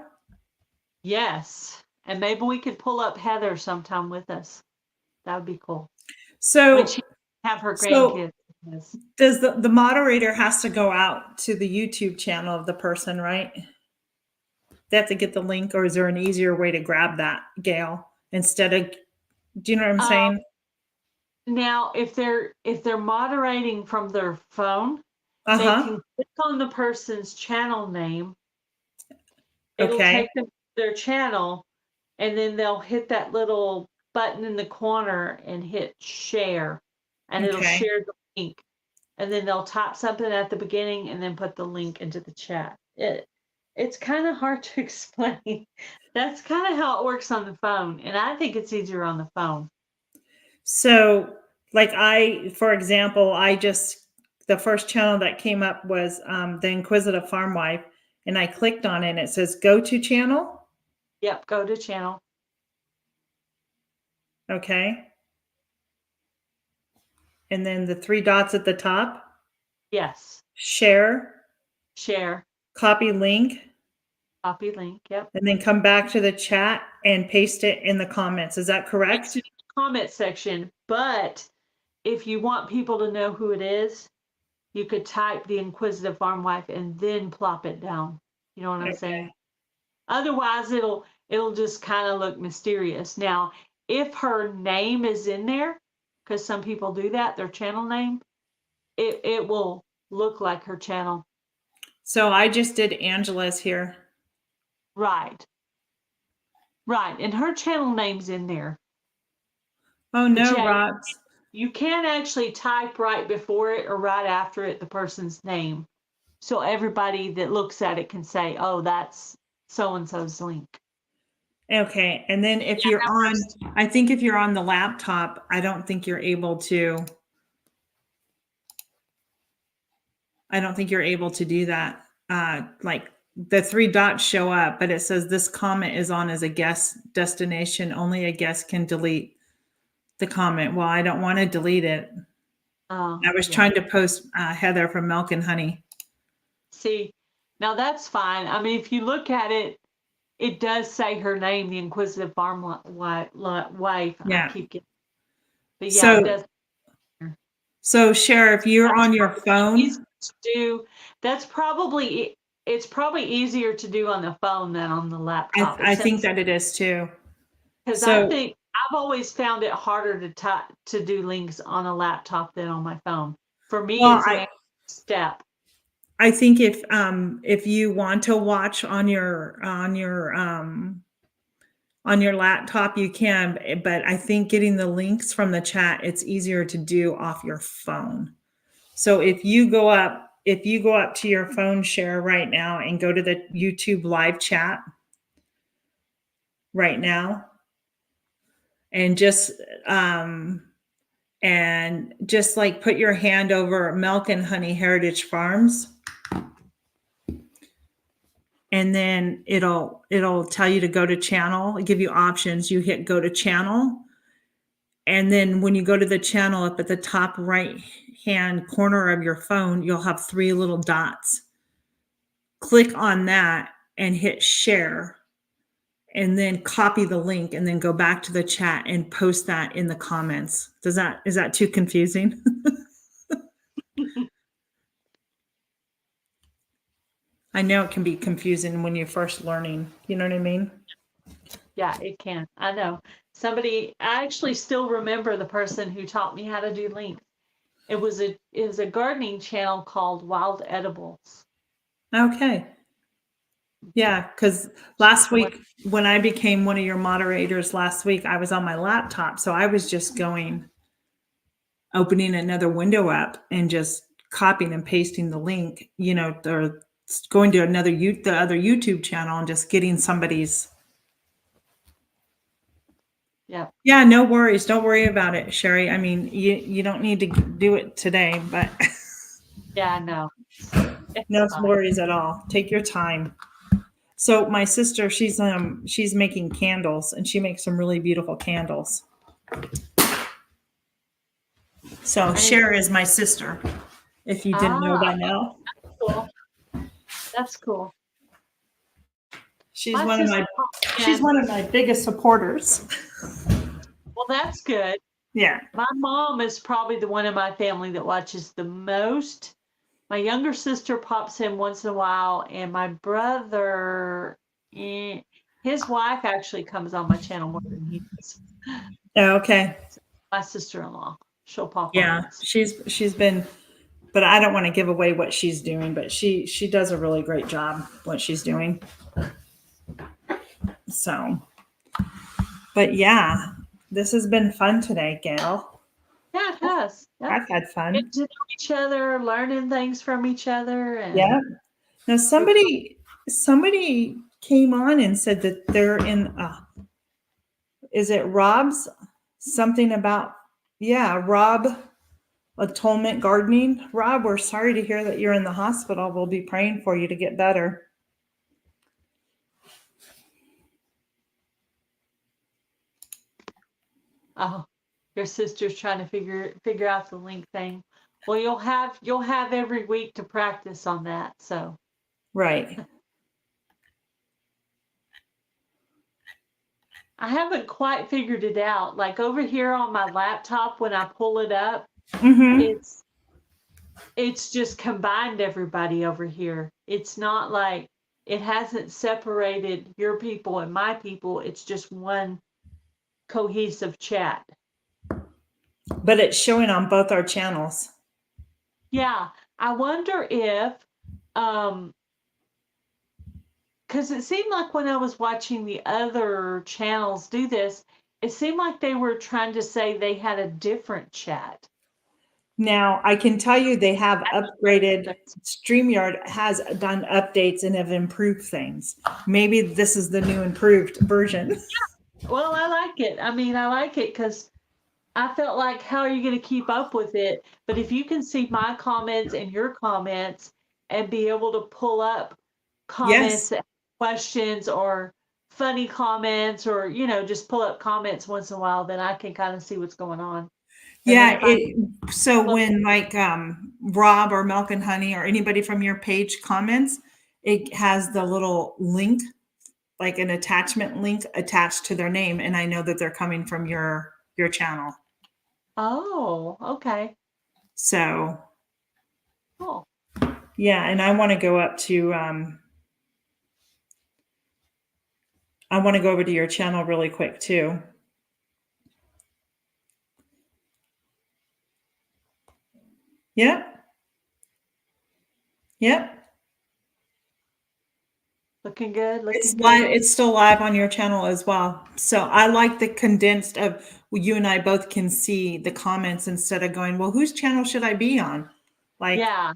S2: Yes. And maybe we could pull up Heather sometime with us. That would be cool.
S1: So,
S2: When she have her
S1: so
S2: grandkids. Yes.
S1: does the moderator has to go out to the YouTube channel of the person, right? They have to get the link, or is there an easier way to grab that, Gail? Instead of, do you know what I'm saying?
S2: Now, if they're moderating from their phone, they
S1: Uh-huh.
S2: can click on the person's channel name. It'll
S1: Okay.
S2: take them to their channel, and then they'll hit that little button in the corner and hit share, and it'll
S1: Okay.
S2: share the link. And then they'll type something at the beginning and then put the link into the chat. It's kind of hard to explain. That's kind of how it works on the phone, and I think it's easier on the phone.
S1: So, like for example, the first channel that came up was the Inquisitive Farm Wife, and I clicked on it and it says go to channel.
S2: Yep, go to channel.
S1: Okay. And then the 3 dots at the top,
S2: Yes,
S1: share,
S2: share,
S1: copy link,
S2: copy link. Yep.
S1: and then come back to the chat and paste it in the comments. Is that correct?
S2: It's in the comment section, but if you want people to know who it is, you could type the Inquisitive Farm Wife and then plop it down. You know what I'm saying? Otherwise, it'll just kind of look mysterious. Now, if her name is in there, because some people do that, their channel name, it will look like her channel.
S1: So I just did Angela's here.
S2: Right. Right. And her channel name's in there.
S1: Oh
S2: But
S1: no,
S2: yeah,
S1: Rob's.
S2: you can actually type right before it or right after it the person's name. So everybody that looks at it can say, oh, that's so-and-so's link.
S1: Okay. And then if you're on, I think if you're on the laptop, I don't think you're able to do that. Like the 3 dots show up, but it says this comment is on as a guest destination. Only a guest can delete the comment. Well, I don't want to delete it. I was trying to post Heather from Milk and Honey.
S2: See, now that's fine. I mean, if you look at it, it does say her name, the Inquisitive Farm Wife.
S1: Yeah.
S2: I keep getting, but yeah,
S1: So,
S2: it does.
S1: So, Cher, if you're on your phone,
S2: it's probably easier to do on the phone than on the laptop.
S1: I think that it is too.
S2: Because I think I've always found it harder to do links on a laptop than on my phone. For me, it's an extra step.
S1: I think if you want to watch on your laptop, you can, but I think getting the links from the chat, it's easier to do off your phone. So if you go up to your phone share right now and go to the YouTube live chat right now and just like put your hand over Milk and Honey Heritage Farms, and then it'll tell you to go to channel, give you options. You hit go to channel. And then when you go to the channel, up at the top right hand corner of your phone, you'll have 3 little dots. Click on that and hit share, and then copy the link, and then go back to the chat and post that in the comments. Is that too confusing? I know it can be confusing when you're first learning. You know what I mean?
S2: Yeah, it can. I know. I actually still remember the person who taught me how to do links. It was a gardening channel called Wild Edibles.
S1: Okay. Yeah, because last week when I became one of your moderators last week, I was on my laptop. So I was just going opening another window up and just copying and pasting the link, or going to the other YouTube channel and just getting somebody's.
S2: Yeah.
S1: Yeah, no worries. Don't worry about it, Sherry. I mean, you don't need to do it today, but
S2: Yeah, I know.
S1: no
S2: It's fine.
S1: worries at all. Take your time. So my sister, she's making candles, and she makes some really beautiful candles. So Cher is my sister, if you didn't know by now.
S2: Cool. That's cool.
S1: She's
S2: My
S1: one of my
S2: sister-
S1: she's one of my biggest supporters.
S2: Well, that's good.
S1: Yeah.
S2: My mom is probably the one in my family that watches the most. My younger sister pops in once in a while, and my brother, his wife actually comes on my channel more than he does.
S1: Okay.
S2: My sister-in-law, she'll pop
S1: Yeah,
S2: on.
S1: she's been, but I don't want to give away what she's doing, but she does a really great job what she's doing. So, but yeah, this has been fun today, Gail.
S2: Yeah, it has. Yep.
S1: I've had fun.
S2: Getting to know each other, learning things from each other. And
S1: Yeah. Now somebody came on and said that they're in. Is it Rob's something about? Yeah, Rob Atonement Gardening. Rob, we're sorry to hear that you're in the hospital. We'll be praying for you to get better.
S2: Oh, your sister's trying to figure out the link thing. Well, you'll have every week to practice on that. So
S1: Right.
S2: I haven't quite figured it out. Like over here on my laptop, when I pull it up,
S1: Mm-hmm.
S2: it's just combined everybody over here. It's not like it hasn't separated your people and my people. It's just one cohesive chat.
S1: But it's showing on both our channels.
S2: Yeah, I wonder if because it seemed like when I was watching the other channels do this, it seemed like they were trying to say they had a different chat.
S1: Now, I can tell you they have upgraded. StreamYard has done updates and have improved things. Maybe this is the new improved version.
S2: Well, I like it. I mean, I like it because I felt like, how are you going to keep up with it? But if you can see my comments and your comments and be able to pull up comments,
S1: Yes.
S2: questions, or funny comments, or, just pull up comments once in a while, then I can kind of see what's going on. And
S1: Yeah.
S2: then if
S1: So when like Rob or Milk and Honey or anybody from your page comments, it has the little link, like an attachment link attached to their name, and I know that they're coming from your channel.
S2: Oh, okay.
S1: So
S2: Cool.
S1: yeah, and I want to go up to I want to go over to your channel really quick too. Yep. Yep.
S2: Looking good. Looking
S1: It's
S2: good.
S1: live. It's still live on your channel as well. So I like the condensed of you and I both can see the comments instead of going, well, whose channel should I be on? Like,
S2: Yeah.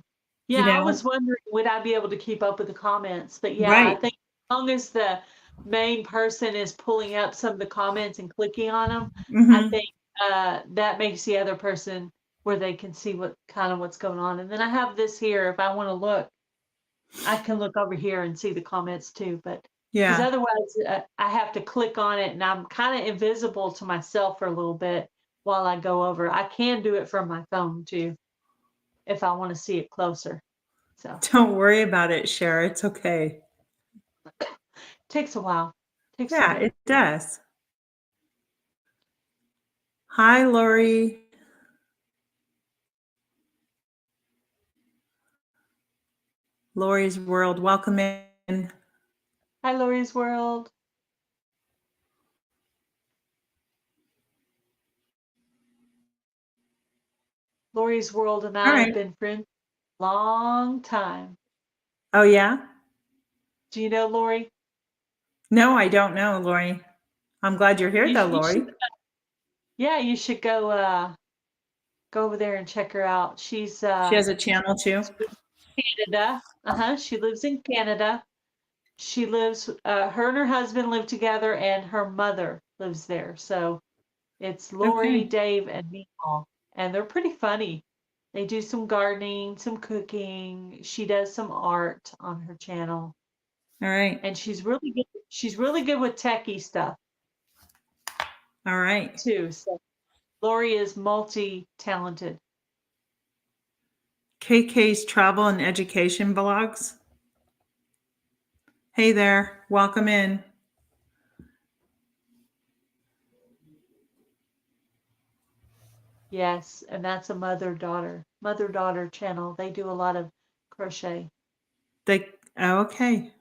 S1: you
S2: Yeah, I
S1: know,
S2: was wondering, would I be able to keep up with the comments? But yeah, I
S1: right.
S2: think as long as the main person is pulling up some of the comments and clicking on them, I
S1: Mhm.
S2: think that makes the other person where they can see what's going on. And then I have this here. If I want to look, I can look over here and see the comments too. But because
S1: Yeah.
S2: otherwise, I have to click on it, and I'm kind of invisible to myself for a little bit while I go over. I can do it from my phone too, if I want to see it closer. So
S1: Don't worry about it, Cher. It's okay.
S2: takes a while. Takes a
S1: Yeah,
S2: bit.
S1: it does. Hi, Lori. Lori's World. Welcome in.
S2: Hi, Lori's World. Lori's World and
S1: All
S2: I have
S1: right.
S2: been friends a long time.
S1: Oh, yeah?
S2: Do you know Lori?
S1: No, I don't know, Lori. I'm glad you're here, though,
S2: You should,
S1: Lori.
S2: yeah, you should go Go over there and check her out. She's
S1: She has a channel too.
S2: Canada. She lives in Canada. She lives, her and her husband live together, and her mother lives there. So it's Lori,
S1: Okay.
S2: Dave, and Meemaw. And they're pretty funny. They do some gardening, some cooking. She does some art on her channel.
S1: All right.
S2: And she's really good. She's really good with techie stuff
S1: All right.
S2: too. So Lori is multi-talented.
S1: KK's travel and education blogs. Hey there. Welcome in.
S2: Yes, and that's a mother-daughter channel. They do a lot of crochet.
S1: Okay.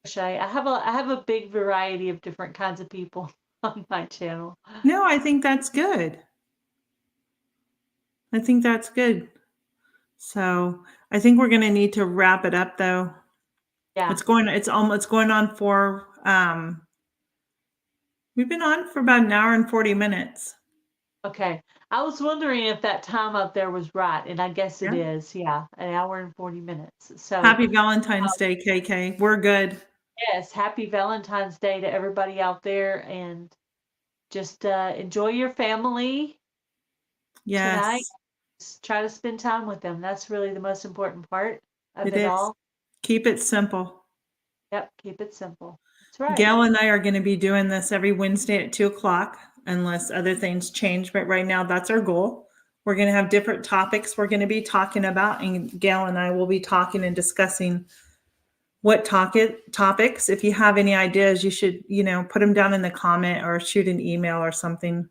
S2: Crochet. I have a big variety of different kinds of people on my channel.
S1: No, I think that's good. I think that's good. So I think we're going to need to wrap it up though.
S2: Yeah.
S1: It's going on for, we've been on for about an hour and 40 minutes.
S2: Okay. I was wondering if that time up there was right, and I guess it
S1: Yeah.
S2: is. Yeah, an hour and 40 minutes. So
S1: Happy Valentine's Day, KK. We're good.
S2: yes, happy Valentine's Day to everybody out there, and just enjoy your family
S1: Yes.
S2: tonight. Just try to spend time with them. That's really the most important part of
S1: It
S2: it
S1: is.
S2: all.
S1: Keep it simple.
S2: Yep, keep it simple. That's right.
S1: Gail and I are going to be doing this every Wednesday at 2:00 unless other things change. But right now, that's our goal. We're going to have different topics we're going to be talking about, and Gail and I will be talking and discussing what topics. If you have any ideas, you should, put them down in the comment or shoot an email or something.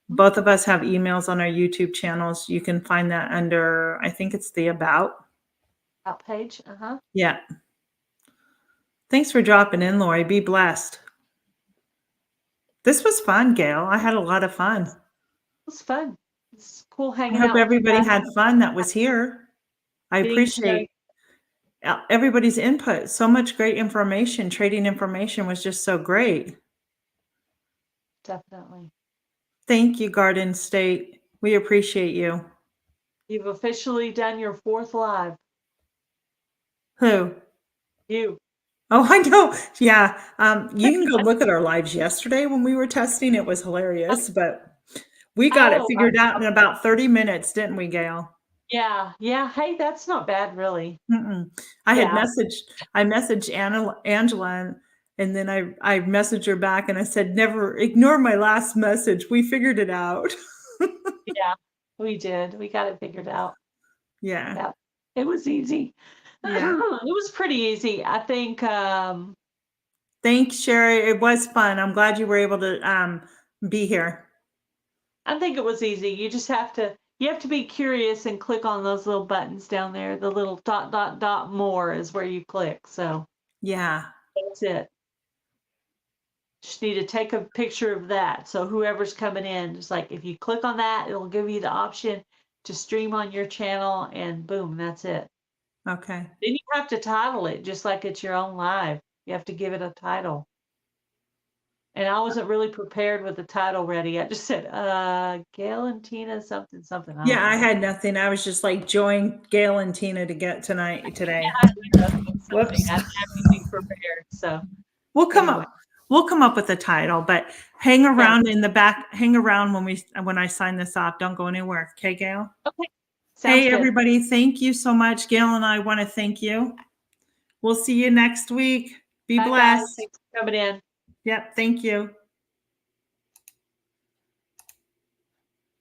S1: Both of us have emails on our YouTube channels. You can find that under, I think it's the About
S2: page.
S1: Yeah. Thanks for dropping in, Lori. Be blessed. This was fun, Gail. I had a lot of fun.
S2: It was fun. It's cool
S1: I
S2: hanging out.
S1: hope everybody had fun that was here. I appreciate everybody's input. So much great information. Trading information was just so great.
S2: Definitely.
S1: Thank you, Garden State. We appreciate you.
S2: You've officially done your 4th live.
S1: Who?
S2: You.
S1: Oh, I know. Yeah. You can go look at our lives yesterday when we were testing. It was hilarious, but we got it figured out in about 30 minutes, didn't we, Gail?
S2: Yeah. Yeah. Hey, that's not bad, really.
S1: I messaged Angela, and then I messaged her back and I said, never ignore my last message. We figured it out.
S2: Yeah, we did. We got it figured out.
S1: Yeah.
S2: It was easy.
S1: Yeah.
S2: It was pretty easy. I think,
S1: thanks, Sherry. It was fun. I'm glad you were able to be here.
S2: I think it was easy. You just have to be curious and click on those little buttons down there. The little ... more is where you click. So
S1: yeah,
S2: that's it. Just need to take a picture of that. So whoever's coming in, just like if you click on that, it'll give you the option to stream on your channel, and boom, that's it.
S1: Okay.
S2: Then you have to title it just like it's your own live. You have to give it a title. And I wasn't really prepared with the title ready. I just said, Gail and Tina something.
S1: Yeah, I had nothing. I was just like, join Gail and Tina to get today. Whoops.
S2: I didn't have anything prepared. So
S1: We'll come up with a title, but hang around in the back. Hang around when I sign this off. Don't go anywhere. Okay, Gail?
S2: Okay.
S1: Hey,
S2: Sounds good.
S1: everybody. Thank you so much. Gail and I want to thank you. We'll see you next week. Be
S2: Bye,
S1: blessed.
S2: guys. Thanks for coming in.
S1: Yep. Thank you.